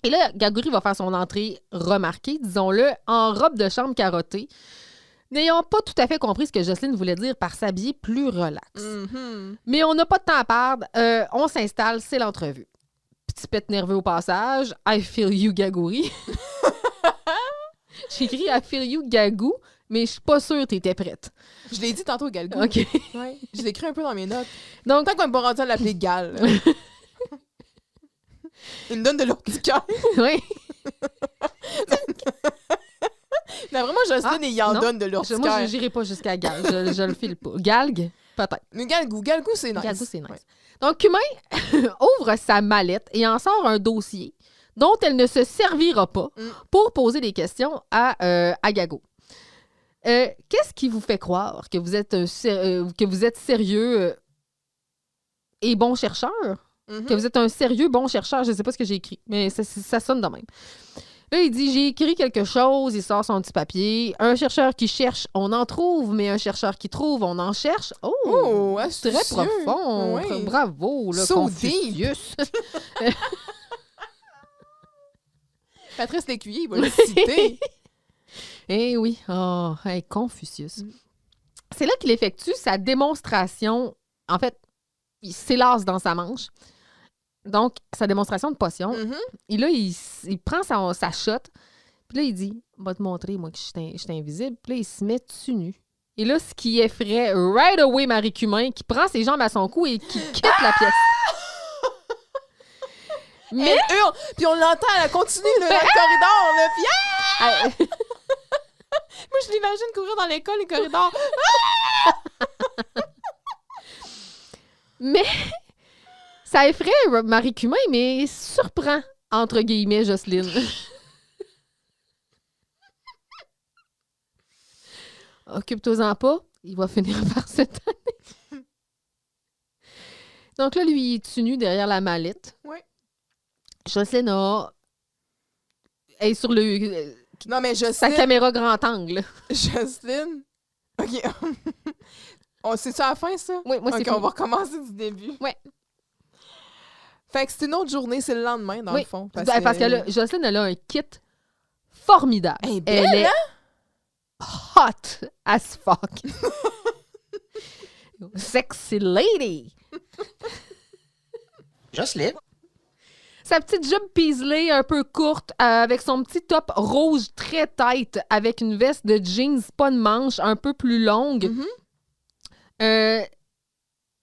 Et là, Galgouri va faire son entrée remarquée, disons-le, en robe de chambre carottée. N'ayant pas tout à fait compris ce que Jocelyne voulait dire par s'habiller plus relax. Mhm. Mais on n'a pas de temps à perdre. On s'installe, c'est l'entrevue. Petit pet nerveux au passage. I feel you, Gagouri. J'ai écrit I feel you, Gagou, mais je suis pas sûre que t'étais prête. Je l'ai dit tantôt, Galgo. OK. Ouais, je l'ai écrit un peu dans mes notes. Donc, Tant qu'on n'est pas rendu à l'appeler Gal. là. Il me donne de l'eau du cœur. oui. Mais vraiment, Jocelyne, il en non. donne de l'eau du Moi, cœur. je n'irai pas jusqu'à Gal. Je le file pas. Galg, peut-être. Mais Galgou, c'est nice. Galgou, c'est nice. Ouais. Donc, Cumin ouvre sa mallette et en sort un dossier dont elle ne se servira pas pour poser des questions à Gago. Qu'est-ce qui vous fait croire que vous êtes, sérieux et bon chercheur? Mhm. Que vous êtes un sérieux bon chercheur? Je ne sais pas ce que j'ai écrit, mais ça sonne de même. Là, il dit, j'ai écrit quelque chose, il sort son petit papier. Un chercheur qui cherche, on en trouve, mais un chercheur qui trouve, on en cherche. Oh, très astucieux. profond. Oui. Bravo, là, So Confucius. Patrice Lécuyer, il va le citer. Eh oui, Confucius. C'est là qu'il effectue sa démonstration. En fait, il s'élasse dans sa manche. Donc, sa démonstration de potion. Mhm. Et là, il prend sa shot. Puis là, il dit, « Va te montrer, moi, que je suis invisible. » Puis là, il se met dessus nu. Et là, ce qui effraie right away Marie Cumin, qui prend ses jambes à son cou et qui quitte la pièce. Mais... Elle hurle, puis on l'entend, elle continue là, dans le corridor. Là, puis, ah! Moi, je l'imagine courir dans l'école, les corridors. Mais ça effraie Marie Cumin, mais surprend, entre guillemets, Jocelyne. Occupe-toi-en pas, il va finir par cette année. Donc là, lui, il est tout nu derrière la mallette. Oui. Jocelyne est sur Non, mais sa Jocelyne. caméra grand angle. Jocelyne. OK. C'est ça à la fin, ça? Oui, moi, c'est OK, on va recommencer du début. Ouais. Fait que c'est une autre journée, c'est le lendemain, dans le fond. Parce que Jocelyne, elle a un kit formidable. Elle est belle, Elle est hot as fuck. Sexy lady. Jocelyne. Sa petite jupe Paisley un peu courte, avec son petit top rouge très tight, avec une veste de jeans pas de manches, un peu plus longue.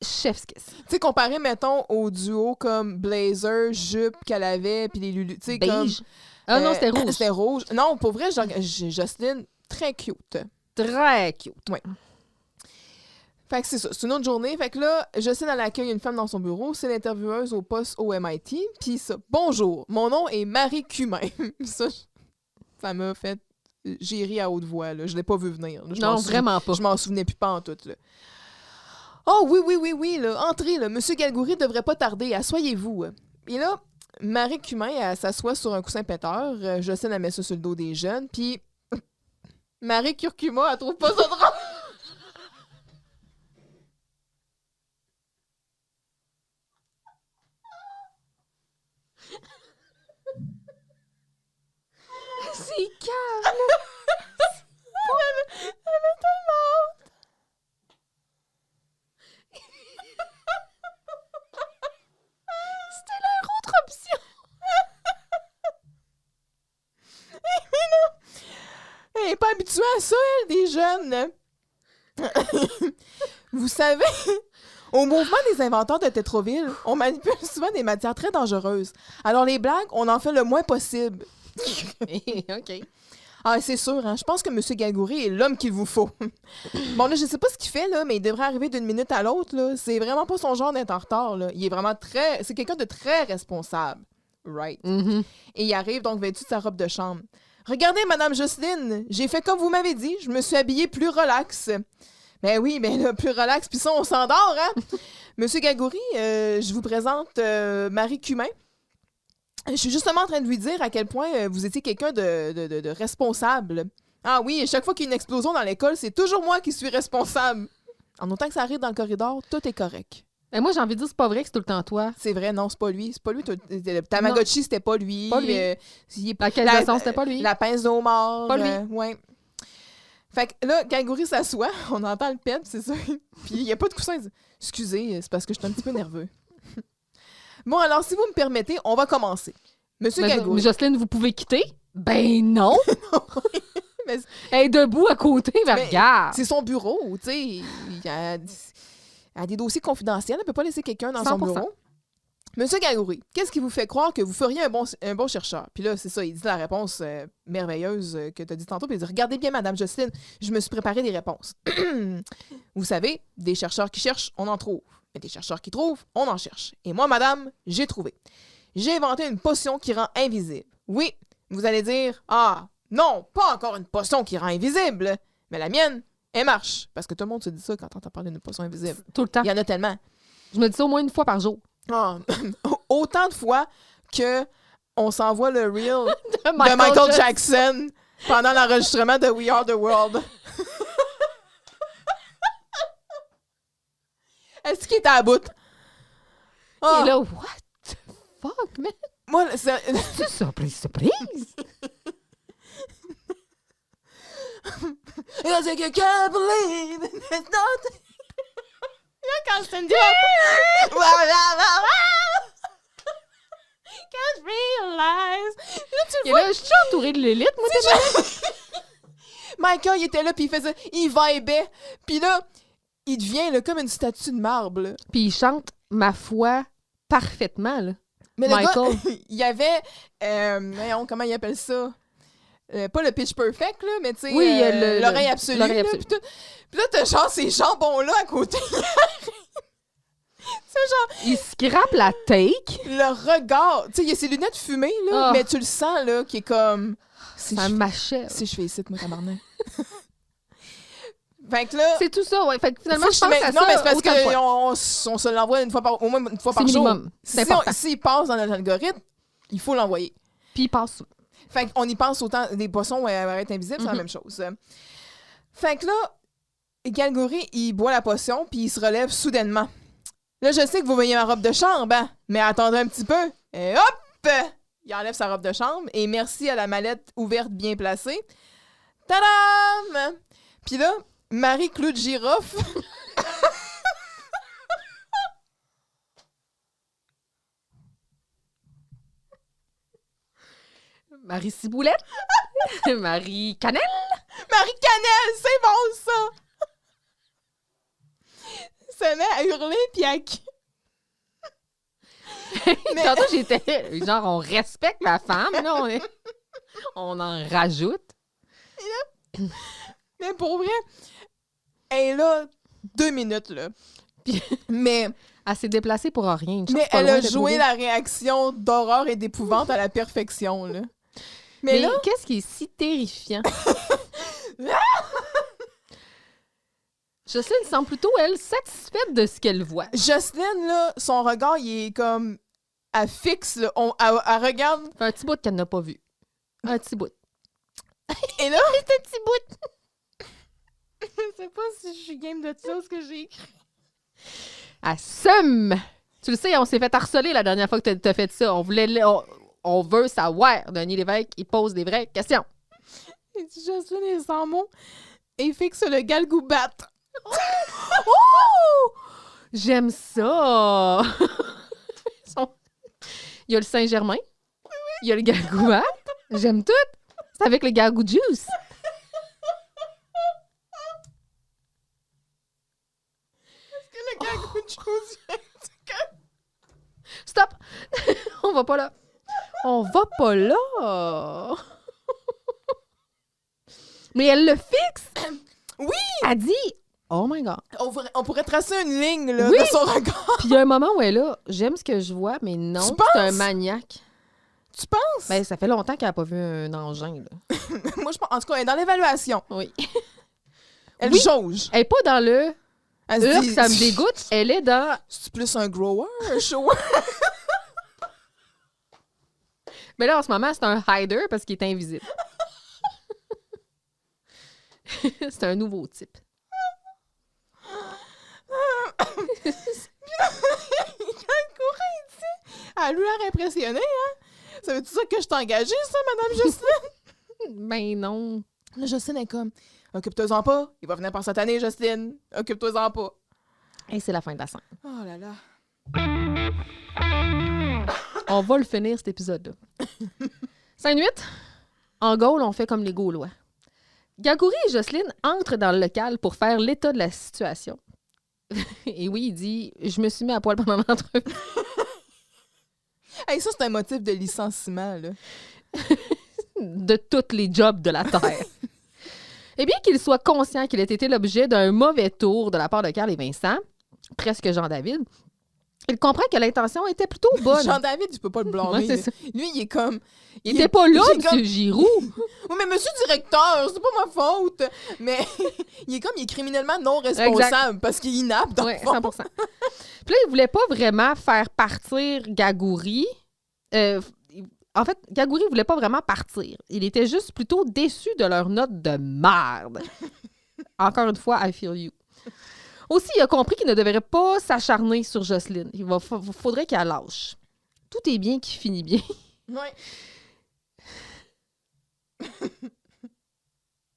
Chef's kiss. Tu sais, comparé, mettons, au duo comme blazer, jupe qu'elle avait, puis les lulu. Tu sais, comme. Beige. Ah non, c'était rouge. C'était rouge. Non, pour vrai, Jocelyne, très cute. Très cute. Oui. Fait que c'est ça. C'est une autre journée. Fait que là, Jocelyne, elle accueille une femme dans son bureau. C'est l'intervieweuse au poste au MIT. Puis ça, bonjour, mon nom est Marie Cumin. ça m'a fait. J'ai ri à haute voix, là. Je l'ai pas vu venir. Là. Non, vraiment pas. Je m'en souvenais plus pas en tout, là. Oh oui, là. Entrez, là. Monsieur Galgouri devrait pas tarder. Assoyez-vous. Et là, Marie Cumin, elle s'assoit sur un coussin péteur. Jocelyne, elle met ça sur le dos des jeunes. Puis Marie Curcuma, elle trouve pas ça drôle. C'est calme. Elle avait tellement honte. C'était leur autre option. Elle n'est pas habituée à ça, elle, des jeunes. Vous savez, au mouvement des inventeurs de Tétroville, on manipule souvent des matières très dangereuses. Alors les blagues, on en fait le moins possible. OK. Ah, c'est sûr, hein? Je pense que M. Galgouri est l'homme qu'il vous faut. Bon, là, je sais pas ce qu'il fait, là, mais il devrait arriver d'une minute à l'autre, là. C'est vraiment pas son genre d'être en retard, là. Il est vraiment très... C'est quelqu'un de très responsable. Right. Mm-hmm. Et il arrive donc vêtu de sa robe de chambre. Regardez, Madame Jocelyne, j'ai fait comme vous m'avez dit, je me suis habillée plus relax. Ben oui, mais là, plus relax, puis ça, on s'endort, hein? Monsieur Galgouri, je vous présente Marie Cumin. Je suis justement en train de lui dire à quel point vous étiez quelqu'un de responsable. Ah oui, chaque fois qu'il y a une explosion dans l'école, c'est toujours moi qui suis responsable. En autant que ça arrive dans le corridor, tout est correct. Ben moi, j'ai envie de dire, c'est pas vrai que c'est tout le temps toi. C'est vrai, non, c'est pas lui. C'est pas lui. Le Tamagotchi, c'était pas lui. Pas lui. La caisse de son, c'était pas lui. La pince de homard. Pas lui. Ouais. Fait que là, Galgouri s'assoit, on entend le pep, c'est ça. Puis il n'y a pas de coussin, il dit « Excusez, c'est parce que je suis un petit peu nerveux. » Bon, alors, si vous me permettez, on va commencer. Monsieur Mais Galgouri. Jocelyne, vous pouvez quitter? Ben non! Mais Elle est debout à côté, mais Mais regarde! c'est son bureau, tu sais. Il a des dossiers confidentiels, elle ne peut pas laisser quelqu'un dans son 100%. bureau. Monsieur Galgouri, qu'est-ce qui vous fait croire que vous feriez un bon chercheur? Puis là, c'est ça, il dit la réponse merveilleuse que tu as dit tantôt. Puis il dit, regardez bien, Madame Jocelyne, je me suis préparé des réponses. Vous savez, des chercheurs qui cherchent, on en trouve. Mais des chercheurs qui trouvent, on en cherche. Et moi, Madame, j'ai trouvé. J'ai inventé une potion qui rend invisible. Oui, vous allez dire, ah, non, pas encore une potion qui rend invisible. Mais la mienne, elle marche. Parce que tout le monde se dit ça quand on entend parler d'une potion invisible. Tout le temps. Il y en a tellement. Je me dis ça au moins une fois par jour. Ah, autant de fois que on s'envoie le reel De de Michael Jackson pendant l'enregistrement de We Are the World. Est-ce qu'il était à bout? Ah, Et là, what the fuck, man? moi, c'est... C'est surprise. Because I can't believe there's nothing... Là, quand Cindy Can't realize... Là, tu Et là, je suis entourée de l'élite, moi, t'es Michael, il était là, puis il faisait... Il vibait. Puis là, il devient là, comme une statue de marbre, là. Puis il chante ma foi parfaitement, là. Mais le Michael. gars, il y avait... voyons, comment il appelle ça? Pas le pitch perfect, là, mais tu sais, Oui, l'oreille absolue. l'oreille Là, absolue. puis tout. Puis là, t'as genre ces jambons-là à côté. C'est genre Il scrape la take. le regard. Tu sais, il y a ses lunettes fumées, là, Ah. mais tu le sens, là, qui est comme... Ça m'achève. Si je fais ici, moi, tabarnak. Fait que là... C'est tout ça, ouais. Fait que finalement, faut je que pense mette- à non, ça mais c'est parce autant de fois. qu'on on se l'envoie au moins une fois C'est par jour. minimum. C'est Si important. s'il passe dans notre algorithme, il faut l'envoyer. Puis il passe. Fait qu'on y pense autant. Des poissons vont être invisibles, c'est la Mhm. même chose. Fait que là, Galgouri, il boit la potion, puis il se relève soudainement. Là, je sais que vous voyez ma robe de chambre, hein, mais attendez un petit peu. Et hop! Il enlève sa robe de chambre, et merci à la mallette ouverte bien placée. Tadam! Puis là, Marie Clou de Girofle. Marie Ciboulette. Marie Cannelle. Marie Cannelle, c'est bon, ça! Se met à hurler, puis à... Mais- Tantôt, j'étais genre, on respecte la femme, là. On en rajoute. Mais pour vrai, elle est là 2 minutes, là. Puis- Mais, Elle s'est déplacée pour rien. Je mais suis pas elle loin a de joué trouver. la réaction d'horreur et d'épouvante à la perfection, là. Mais Mais là, qu'est-ce qui est si terrifiant? Jocelyne semble plutôt, elle, satisfaite de ce qu'elle voit. Jocelyne, là, son regard, il est comme... Elle fixe, là. Elle regarde... Fait un petit bout qu'elle n'a pas vu. Un petit bout. Et là... C'est un petit bout. Je sais pas si je suis game de ça, ce que j'ai écrit. Assume! Tu le sais, on s'est fait harceler la dernière fois que t'as fait ça. On veut savoir. Denis Lévesque, il pose des vraies questions. Il dit Jocelyne est sans mots et il fixe le galgoubat. Oh! J'aime ça! Il y a le Saint-Germain. Il y a le gargouat. J'aime tout. C'est avec le gargou juice. Le galgou de chose. Stop! On va pas là. On va pas là! Mais elle le fixe! Oui! Elle dit, oh my God. On pourrait tracer une ligne là, Oui! de son regard. Puis il y a un moment où elle est là, j'aime ce que je vois, mais non, Tu c'est un penses? maniaque. Tu penses? Ben, ça fait longtemps qu'elle n'a pas vu un engin, là. Moi, je pense. En tout cas, elle est dans l'évaluation. Oui. Elle Oui. jauge. Elle est pas dans le Elle se dit, que ça me dégoûte, elle est dans. C'est plus un grower, un shower. Mais là, en ce moment, c'est un hider parce qu'il est invisible. C'est un nouveau type. Elle a l'air impressionnée, hein? Ça veut-tu dire que je t'ai engagée, ça, Madame Justine? Ben non. Là, Justine est comme, Occupe-toi-en pas. Il va venir par cette année, Jocelyne. Occupe-toi-en pas. Et c'est la fin de la scène. Oh là là. On va le finir, cet épisode-là. Scène 8. En Gaule, on fait comme les Gaulois. Gagouri et Jocelyne entrent dans le local pour faire l'état de la situation. Et oui, il dit « Je me suis mis à poil pendant l'entrevue. » Hey, ça, c'est un motif de licenciement, là. De tous les jobs de la Terre. Et bien qu'il soit conscient qu'il ait été l'objet d'un mauvais tour de la part de Carl et Vincent, presque Jean-David, il comprend que l'intention était plutôt bonne. Jean-David, tu peux pas le blâmer. Ouais, c'est ça. Lui, il est comme... Il était pas là, il est M. Giroux. Oui, mais monsieur le directeur, c'est pas ma faute. Mais il est criminellement non responsable parce qu'il est inapte, dans Oui, le fond. 100%. Puis là, il voulait pas vraiment faire partir Gagouri. En fait, Gagouri voulait pas vraiment partir. Il était juste plutôt déçu de leur note de merde. Encore une fois, I feel you. Aussi, il a compris qu'il ne devrait pas s'acharner sur Jocelyne. Il faudrait qu'elle lâche. Tout est bien qui finit bien. Ouais.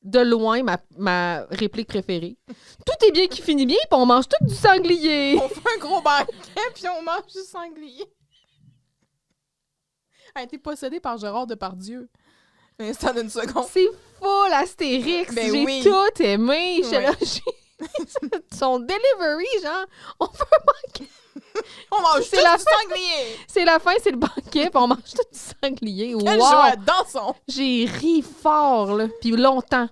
De loin, ma réplique préférée. Tout est bien qui finit bien, puis on mange tout du sanglier. On fait un gros banquet, puis on mange du sanglier. A été possédé par Gérard Depardieu. Un instant d'une seconde. C'est full Astérix. Ben J'ai oui. tout aimé. Ouais. Son delivery, genre, on fait un banquet. On mange C'est tout la du fin. sanglier. C'est la fin, c'est le banquet, puis on mange tout du sanglier. Quelle Wow! joie dansons. J'ai ri fort, là, puis longtemps.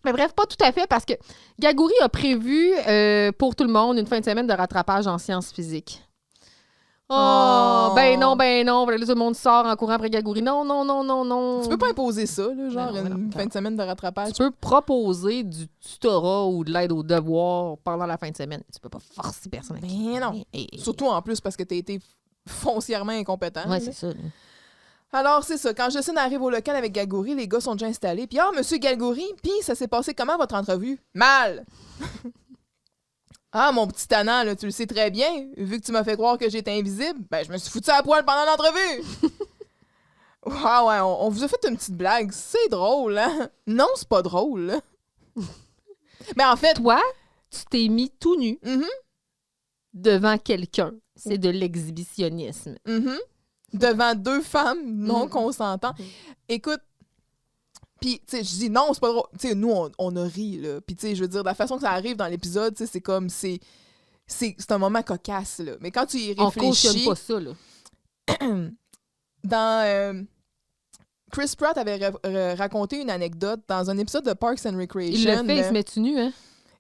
Mais bref, pas tout à fait, parce que Gagouri a prévu pour tout le monde une fin de semaine de rattrapage en sciences physiques. Oh, ben non. Là, tout le monde sort en courant après Gagouri. Non. Tu peux pas imposer ça, là, genre Ben non, une non. fin de semaine de rattrapage. Tu peux proposer du tutorat ou de l'aide aux devoirs pendant la fin de semaine. Tu peux pas forcer personne à Ben non. Et- Surtout en plus parce que t'as été foncièrement incompétent. Ouais, là. c'est ça. là. Alors, c'est ça. Quand Jocelyne arrive au local avec Gagouri, les gars sont déjà installés. Puis, monsieur Gagouri, puis ça s'est passé comment votre entrevue? Mal! Ah, mon petit tannant, là, tu le sais très bien. Vu que tu m'as fait croire que j'étais invisible, ben, je me suis foutu à poil pendant l'entrevue! Ouais, on vous a fait une petite blague. C'est drôle, hein? Non, c'est pas drôle, là. Mais en fait, Toi, tu t'es mis tout nu mhm, devant quelqu'un. C'est de l'exhibitionnisme. mhm, devant deux femmes non Mhm. consentantes. Écoute, puis, tu sais, je dis non, c'est pas drôle. Tu sais, nous, on a ri, là. Puis, tu sais, je veux dire, de la façon que ça arrive dans l'épisode, tu sais, c'est comme, c'est un moment cocasse, là. Mais quand tu y On cautionne réfléchis, pas ça, là. dans... Chris Pratt avait raconté une anecdote dans un épisode de Parks and Recreation. Il le fait, il là. se met nu, hein?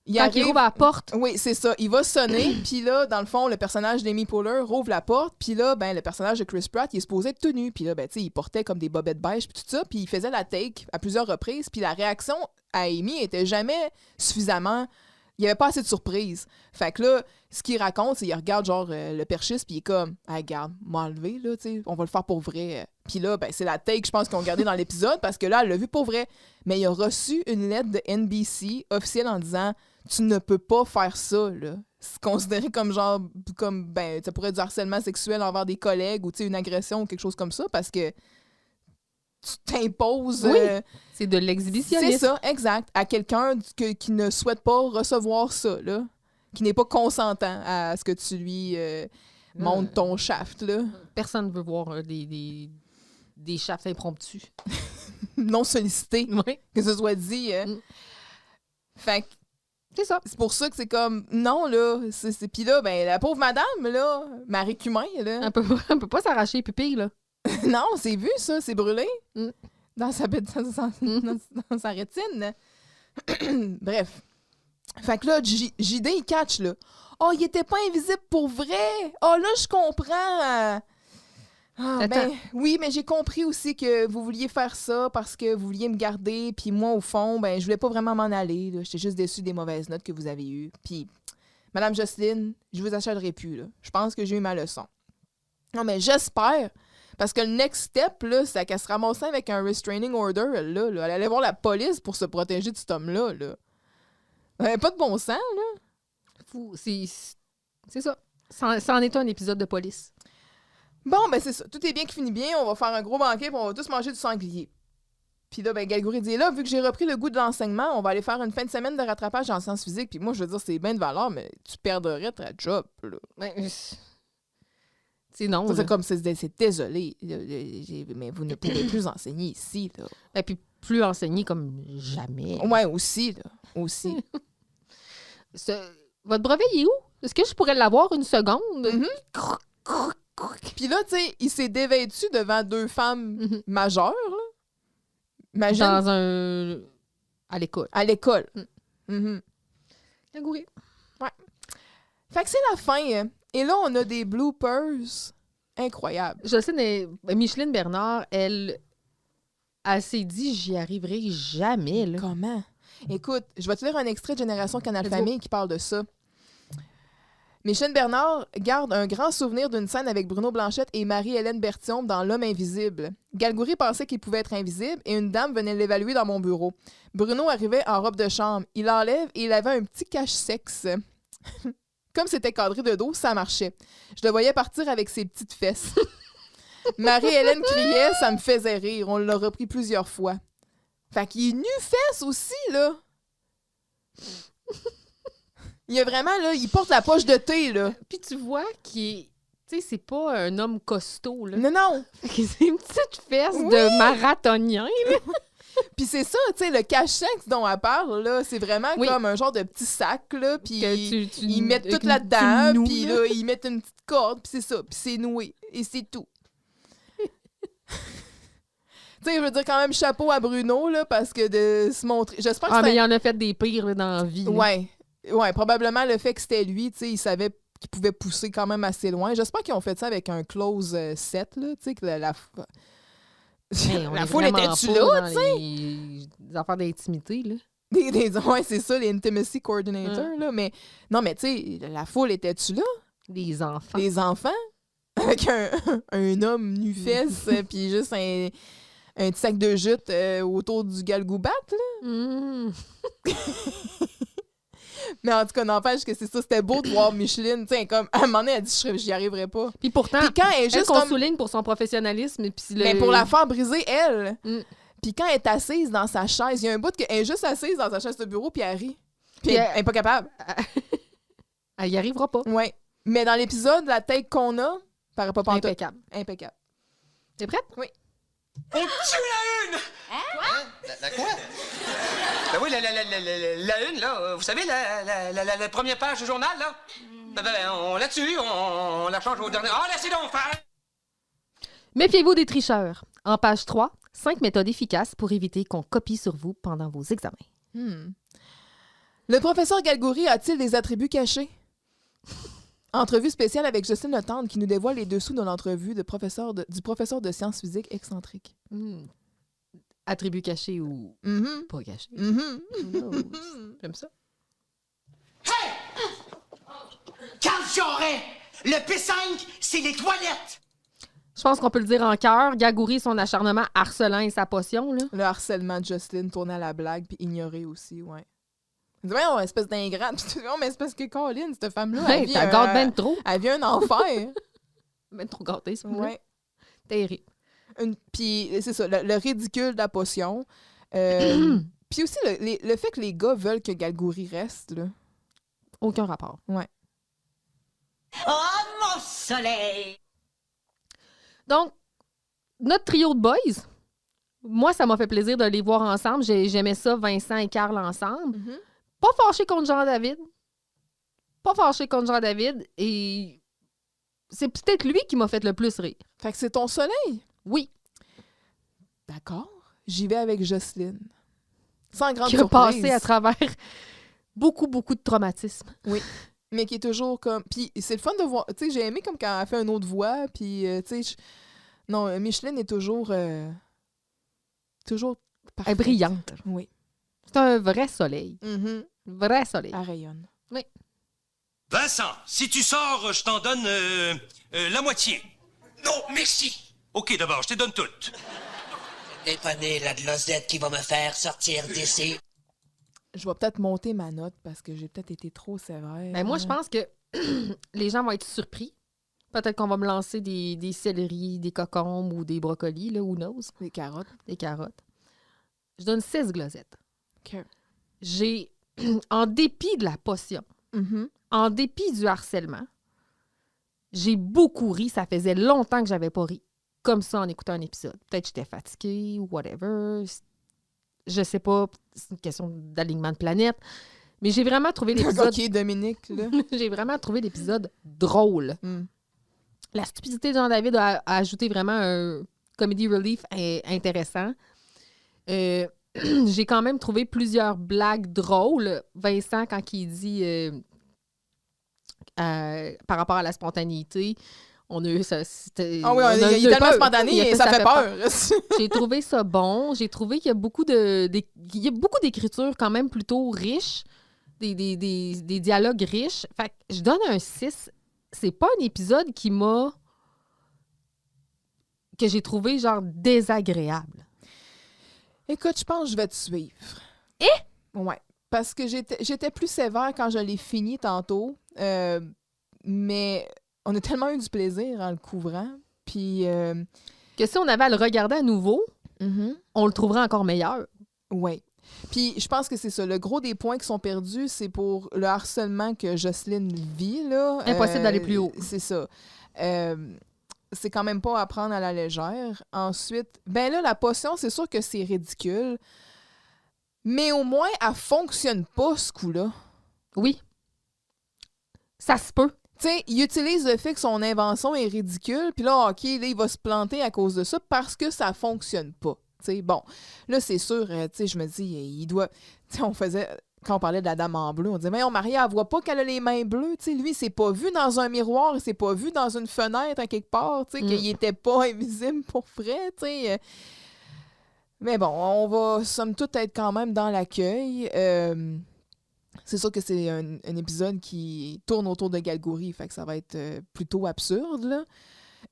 Il Quand il arrive- ouvre à la porte. Oui, c'est ça. Il va sonner, puis là, dans le fond, le personnage d'Amy Poehler rouvre la porte, puis là, ben, le personnage de Chris Pratt, il est supposé être tout nu, puis là, ben, tu sais, il portait comme des bobettes beige, puis tout ça, puis il faisait la take à plusieurs reprises, puis la réaction à Amy était jamais suffisamment... Il y avait pas assez de surprise. Fait que là, ce qu'il raconte, c'est qu'il regarde, genre, le perchiste, puis il est comme, « Ah, regarde, m'a enlevé, là, tu sais, on va le faire pour vrai. » Puis là, ben, c'est la take, je pense, qu'ils ont gardé dans l'épisode, parce que là, elle l'a vu pour vrai. Mais il a reçu une lettre de NBC officielle en disant... Tu ne peux pas faire ça, là. C'est considéré comme genre, comme, ben, ça pourrait être du harcèlement sexuel envers des collègues ou, tu sais, une agression ou quelque chose comme ça parce que tu t'imposes. Oui, c'est de l'exhibitionnisme. c'est ça, exact. À quelqu'un qui ne souhaite pas recevoir ça, là. Qui n'est pas consentant à ce que tu lui montes ton shaft, là. Personne ne veut voir des shafts impromptus. Non sollicité, Oui. que ce soit dit. Fait que C'est ça. c'est pour ça que c'est comme, non, là. Puis là, ben, la pauvre madame, là, Marie Cumin, là. Elle peut pas s'arracher les pupilles, là. Non, c'est vu, ça, c'est brûlé Mm. dans sa rétine. Bref. Fait que là, JD, il catch, là. Oh, il était pas invisible pour vrai. Oh, là, je comprends. Ah, ben, Attends. oui, mais j'ai compris aussi que vous vouliez faire ça parce que vous vouliez me garder. Puis moi, au fond, ben, je voulais pas vraiment m'en aller. Là. J'étais juste déçue des mauvaises notes que vous avez eues. Puis, Madame Jocelyne, je vous achèterai plus. Là. Je pense que j'ai eu ma leçon. Non, mais j'espère. Parce que le next step, là, c'est qu'elle se ramassait avec un restraining order, là. Elle allait voir la police pour se protéger de cet homme-là, là. Elle avait pas de bon sens, là. Fou. C'est ça. Ça en est un épisode de police. Bon, ben c'est ça. Tout est bien qui finit bien. On va faire un gros banquet puis on va tous manger du sanglier. Puis là, ben, Galgouri dit, là, vu que j'ai repris le goût de l'enseignement, on va aller faire une fin de semaine de rattrapage en sciences physiques. Puis moi, je veux dire, c'est bien de valeur, mais tu perdrais ta job, là. C'est non. Ça, là. c'est comme, c'est désolé, mais vous ne pouvez plus enseigner ici, là. Et puis plus enseigner comme jamais. Ouais, aussi, là. Aussi. Votre brevet, il est où? Est-ce que je pourrais l'avoir une seconde? Mhm. Puis là, tu sais, il s'est dévêtu devant 2 femmes Mhm. majeures, là. Imagine, Dans un... À l'école. à l'école. Mhm. Galgouri. Fait que c'est la fin. Et là, on a des bloopers incroyables. Je sais, mais Micheline Bernard, elle s'est dit, j'y arriverai jamais, là. Comment? Écoute, je vais te lire un extrait de Génération Canal Let's go. Famille qui parle de ça. Micheline Bernard garde un grand souvenir d'une scène avec Bruno Blanchette et Marie-Hélène Berthiaume dans L'homme invisible. Galgouri pensait qu'il pouvait être invisible et une dame venait l'évaluer dans mon bureau. Bruno arrivait en robe de chambre. Il l'enlève et il avait un petit cache-sexe. Comme c'était cadré de dos, ça marchait. Je le voyais partir avec ses petites fesses. Marie-Hélène criait, ça me faisait rire. On l'a repris plusieurs fois. Fait qu'il est nu-fesse aussi, là. Il y a vraiment, là, il porte la poche de thé, là. Puis tu vois qu'il est... Tu sais, c'est pas un homme costaud, là. Non, non. Fait que c'est une petite fesse Oui. de marathonien, là. Puis c'est ça, tu sais, le cache-sexe dont elle parle, là, c'est vraiment Oui. comme un genre de petit sac, là, puis Que tu ils mettent avec tout une là-dedans, petite noue, puis là, ils mettent une petite corde, puis c'est ça, puis c'est noué, et c'est tout. Tu sais, je veux dire quand même chapeau à Bruno, là, parce que de se montrer... J'espère que Ah, mais c'est il en a fait des pires, là, dans la vie. là. Ouais, probablement le fait que c'était lui, tu sais, il savait qu'il pouvait pousser quand même assez loin. J'espère qu'ils ont fait ça avec un close set, là, tu sais, que la Hey, on la est foule vraiment était-tu pas là, dans tu sais? les affaires d'intimité, là. Ouais, c'est ça, les intimacy coordinators, là, mais... Non, mais tu sais, la foule était-tu là? Les enfants. Les enfants? Avec un homme nu-fesse, puis juste un petit sac de jute autour du galgoubat, là. Mmh. Mais en tout cas, n'empêche que c'est ça, c'était beau de voir Micheline, tu sais, comme, à un moment donné, elle dit, j'y arriverai pas. Puis pourtant, Puis quand elle est elle juste qu'on comme... souligne pour son professionnalisme. Et puis Mais pour la faire briser, elle. Mm. Puis quand elle est assise dans sa chaise, il y a un bout qu'elle est juste assise dans sa chaise de bureau, puis elle rit. Puis Puis elle est pas capable. Elle y arrivera pas. Ouais. Mais dans l'épisode, la tête qu'on a, paraît pas pantoute. Impeccable. Impeccable. T'es prête? Oui. On tue la une! La quoi? Ben oui, la une, là. Vous savez, la première page du journal, là? Ben, on la tue, on la change au dernier. Ah, laissez donc faire! Méfiez-vous des tricheurs. En page 3, 5 méthodes efficaces pour éviter qu'on copie sur vous pendant vos examens. Le professeur Galgouri a-t-il des attributs cachés? Entrevue spéciale avec Justine Letendre qui nous dévoile les dessous de l'entrevue du professeur de sciences physiques excentrique. Attributs cachés ou Mhm. pas cachés. Mhm. Who knows? J'aime ça. Carl Charret, le P5, c'est les toilettes. Je pense qu'on peut le dire en cœur. Gagouri, son acharnement harcelant et sa potion, là. Le harcèlement de Justine tourné à la blague puis ignoré aussi, ouais. Il dit, voyons, espèce d'ingrate. Puis tu dis, oh, mais c'est parce que Colin, cette femme-là, elle Hey, vit t'as un- gâte ben trop. elle vit un enfer. Ben trop gâté, ça. Ouais. Terrible. Puis c'est ça, le ridicule de la potion. Puis aussi le fait que les gars veulent que Galgouri reste, là. Aucun rapport. Oh, mon soleil. Donc, notre trio de boys, moi, ça m'a fait plaisir de les voir ensemble. J'aimais ça, Vincent et Carl ensemble. Pas fâché contre Jean-David. Pas fâché contre Jean-David. Et c'est peut-être lui qui m'a fait le plus rire. Fait que c'est ton soleil. Oui. D'accord. J'y vais avec Jocelyne. Sans grande Qui a surprise. passé à travers beaucoup, beaucoup de traumatismes. Mais qui est toujours comme... Puis c'est le fun de voir... Tu sais, j'ai aimé comme quand elle fait une autre voix, puis tu sais... Non, Micheline est toujours... toujours Elle est parfaite. brillante. Oui. C'est un vrai soleil. Mhm. Vrai soleil. Elle rayonne. Vincent, si tu sors, je t'en donne la moitié. Non, merci! Ok, d'abord, je te donne toute. Dépanner la glosette qui va me faire sortir d'ici. Je vais peut-être monter ma note parce que j'ai peut-être été trop sévère. Ben moi, je pense que les gens vont être surpris. Peut-être qu'on va me lancer des céleris, des cocombes ou des brocolis, là, who knows, Les carottes. des carottes. Je donne 6 glosettes. OK. J'ai, en dépit de la potion, Mhm. en dépit du harcèlement, j'ai beaucoup ri. Ça faisait longtemps que j'avais pas ri comme ça en écoutant un épisode. Peut-être que j'étais fatiguée ou whatever. Je sais pas. C'est une question d'alignement de planète. Mais j'ai vraiment trouvé l'épisode... OK, Dominique, là. j'ai vraiment trouvé l'épisode drôle. Mm. La stupidité de Jean-David a ajouté vraiment un comedy relief intéressant. J'ai quand même trouvé plusieurs blagues drôles. Vincent, quand il dit par rapport à la spontanéité, on a eu ça. Ah oui, il est tellement spontané et ça fait peur. J'ai trouvé ça bon. J'ai trouvé qu'il y a beaucoup d'écriture quand même plutôt riche, des dialogues riches. Fait que je donne un 6. C'est pas un épisode que j'ai trouvé genre désagréable. Écoute, je pense que je vais te suivre. Ouais. Parce que j'étais plus sévère quand je l'ai fini tantôt. Mais on a tellement eu du plaisir en le couvrant. Puis. Que si on avait à le regarder à nouveau, on le trouverait encore meilleur. Oui. Puis je pense que c'est ça. Le gros des points qui sont perdus, c'est pour le harcèlement que Jocelyne vit, là. Impossible d'aller plus haut. C'est ça. C'est quand même pas à prendre à la légère. Ensuite, ben là, la potion, c'est sûr que c'est ridicule. Mais au moins, elle fonctionne pas, ce coup-là. Oui. Ça se peut. Tu sais, il utilise le fait que son invention est ridicule, puis là, OK, là, il va se planter à cause de ça parce que ça fonctionne pas. Tu sais, bon, là, c'est sûr, tu sais, je me dis, il doit... Tu sais, quand on parlait de la dame en bleu, on disait, mais Maria, elle voit pas qu'elle a les mains bleues. Tu sais, lui, il s'est pas vu dans un miroir, il s'est pas vu dans une fenêtre à quelque part, tu sais, qu'il était pas invisible pour vrai, tu sais. Mais bon, on va, somme toute, être quand même dans l'accueil. C'est sûr que c'est un épisode qui tourne autour de Galgory, fait que ça va être plutôt absurde, là.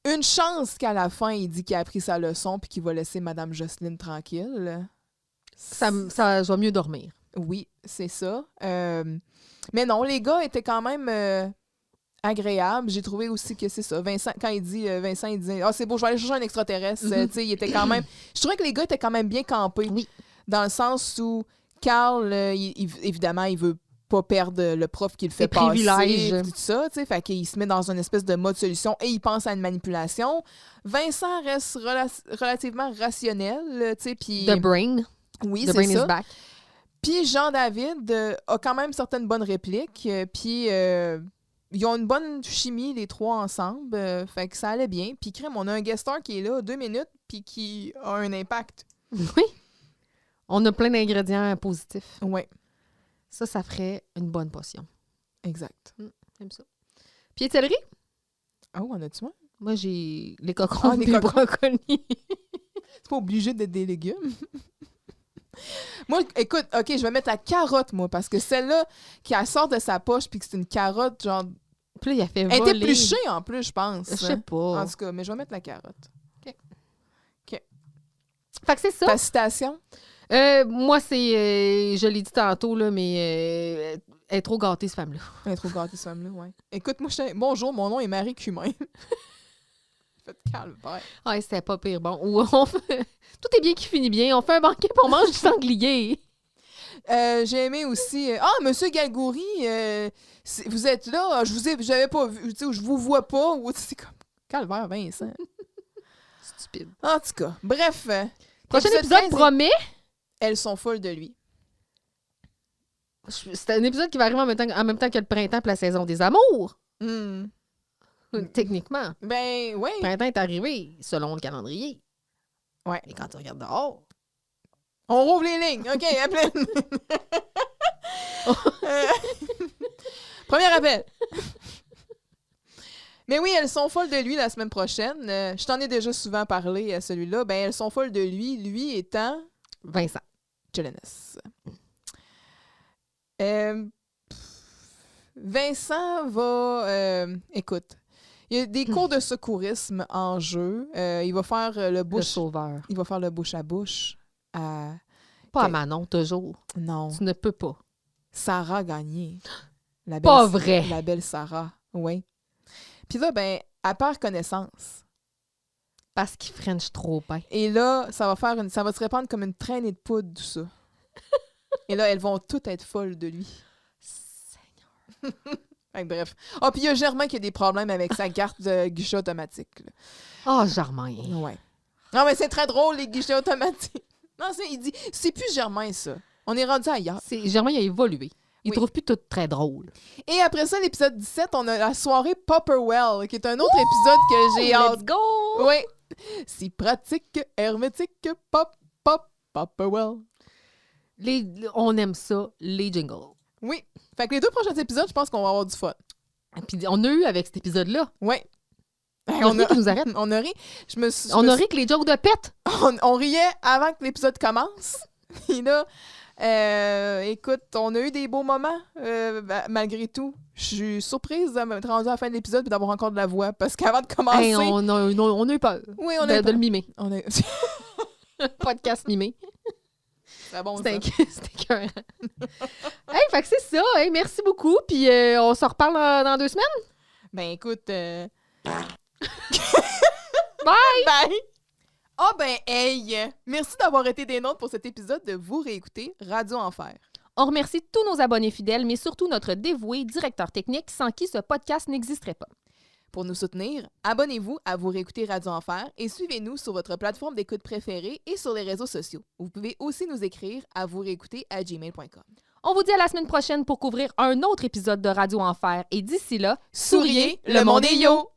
Une chance qu'à la fin, il dit qu'il a appris sa leçon puis qu'il va laisser Madame Jocelyne tranquille. Ça, je vais mieux dormir. Oui, c'est ça. Mais non, les gars étaient quand même agréables. J'ai trouvé aussi que c'est ça. Vincent, quand il dit, ah, c'est beau, je vais aller chercher un extraterrestre. Tu sais, il était quand même... Je trouvais que les gars étaient quand même bien campés. Oui. Dans le sens où Carl, évidemment, il veut pas perdre le prof qui le fait passer. Privilèges. Tout ça, tu sais, fait qu'il se met dans une espèce de mode solution et il pense à une manipulation. Vincent reste relativement rationnel, tu sais, puis... The brain. Oui, The c'est brain ça. is back. Puis Jean-David a quand même certaines bonnes répliques, puis ils ont une bonne chimie, les trois ensemble, fait que ça allait bien. Puis crème, on a un guest star qui est là 2 minutes, puis qui a un impact. Oui. On a plein d'ingrédients positifs. Oui, Ça ferait une bonne potion. exact. J'aime ça. Pied de céleri? Oh, en as-tu moins? Moi, j'ai les cocons les et les cocons. brocolis. C'est pas obligé d'être des légumes. Moi, écoute, OK, je vais mettre la carotte, moi, parce que celle-là, qui elle sort de sa poche, puis que c'est une carotte, genre... Puis là, il a fait Elle est voler. épluchée, en plus, je pense. Je sais pas. En tout cas, mais je vais mettre la carotte. Fait que c'est ça. Ta citation? Moi, c'est... je l'ai dit tantôt, là, mais elle est trop gâtée, cette femme-là. Elle est trop gâtée, cette femme-là, ouais. Écoute, moi, bonjour, mon nom est Marie Cumin. Faites calvaire. Ah, c'était pas pire. Bon, ou tout est bien qui finit bien. On fait un banquet pour manger du sanglier. J'ai aimé aussi... Monsieur Galgory, vous êtes là, j'avais pas vu, tu sais, je vous vois pas. Ou, c'est comme... Calvaire, Vincent. Stupide. En tout cas, bref. Prochain épisode 15, promet. Elles sont folles de lui. C'est un épisode qui va arriver en même temps que le printemps et la saison des amours. Techniquement. Ben, oui. Le printemps est arrivé selon le calendrier. Ouais. Et quand tu regardes dehors... On rouvre les lignes. OK, appelez. Premier appel. Mais oui, elles sont folles de lui la semaine prochaine. Je t'en ai déjà souvent parlé à celui-là. Ben, elles sont folles de lui étant... Vincent. Jelenes. Vincent va... écoute, il y a des cours de secourisme en jeu. Il va faire le Le bouche... sauveur. Il va faire le bouche à bouche à... Pas à Manon, toujours. Non. Tu ne peux pas. Sarah Gagné. La Pas vrai. La belle Sarah, oui. Puis là, ben, elle perd connaissance. Parce qu'il French trop bien. Et là, ça va se répandre comme une traînée de poudre, tout ça. Et là, elles vont toutes être folles de lui. Seigneur. Fait que bref. Ah, puis il y a Germain qui a des problèmes avec sa carte de guichet automatique. Oh, Germain. Ouais. Non, mais c'est très drôle, les guichets automatiques. Non, il dit, c'est plus Germain, ça. On est rendu ailleurs. Germain, il a évolué. Il Oui. trouve plus tout très drôle. Et après ça, l'épisode 17, on a la soirée Popperwell, qui est un autre épisode que j'ai hâte. Let's go! Oui. Si pratique, hermétique, Popperwell. On aime ça, les jingles. Oui. Fait que les 2 prochains épisodes, je pense qu'on va avoir du fun. Et puis on a eu avec cet épisode-là. Oui. On a qui nous arrête. On a ri. On a ri que les jokes de pète. On riait avant que l'épisode commence. Et là, écoute, on a eu des beaux moments, malgré tout. Je suis surprise d'être rendue à la fin de l'épisode et d'avoir encore de la voix, parce qu'avant de commencer... Hey, on a eu peur Oui, on a de le mimer. On a... Podcast mimé. C'est bon, ça. C'était écœurant. Hey, fait que c'est ça. Hey, merci beaucoup. Puis on se reparle dans 2 semaines. Ben, écoute... Bye! Bye! Ah ben, hey! Merci d'avoir été des nôtres pour cet épisode de Vous réécouter Radio Enfer. On remercie tous nos abonnés fidèles, mais surtout notre dévoué directeur technique sans qui ce podcast n'existerait pas. Pour nous soutenir, abonnez-vous à Vous réécouter Radio Enfer et suivez-nous sur votre plateforme d'écoute préférée et sur les réseaux sociaux. Vous pouvez aussi nous écrire à vousréécouter@gmail.com. On vous dit à la semaine prochaine pour couvrir un autre épisode de Radio Enfer. Et d'ici là, Souriez, le monde est yo!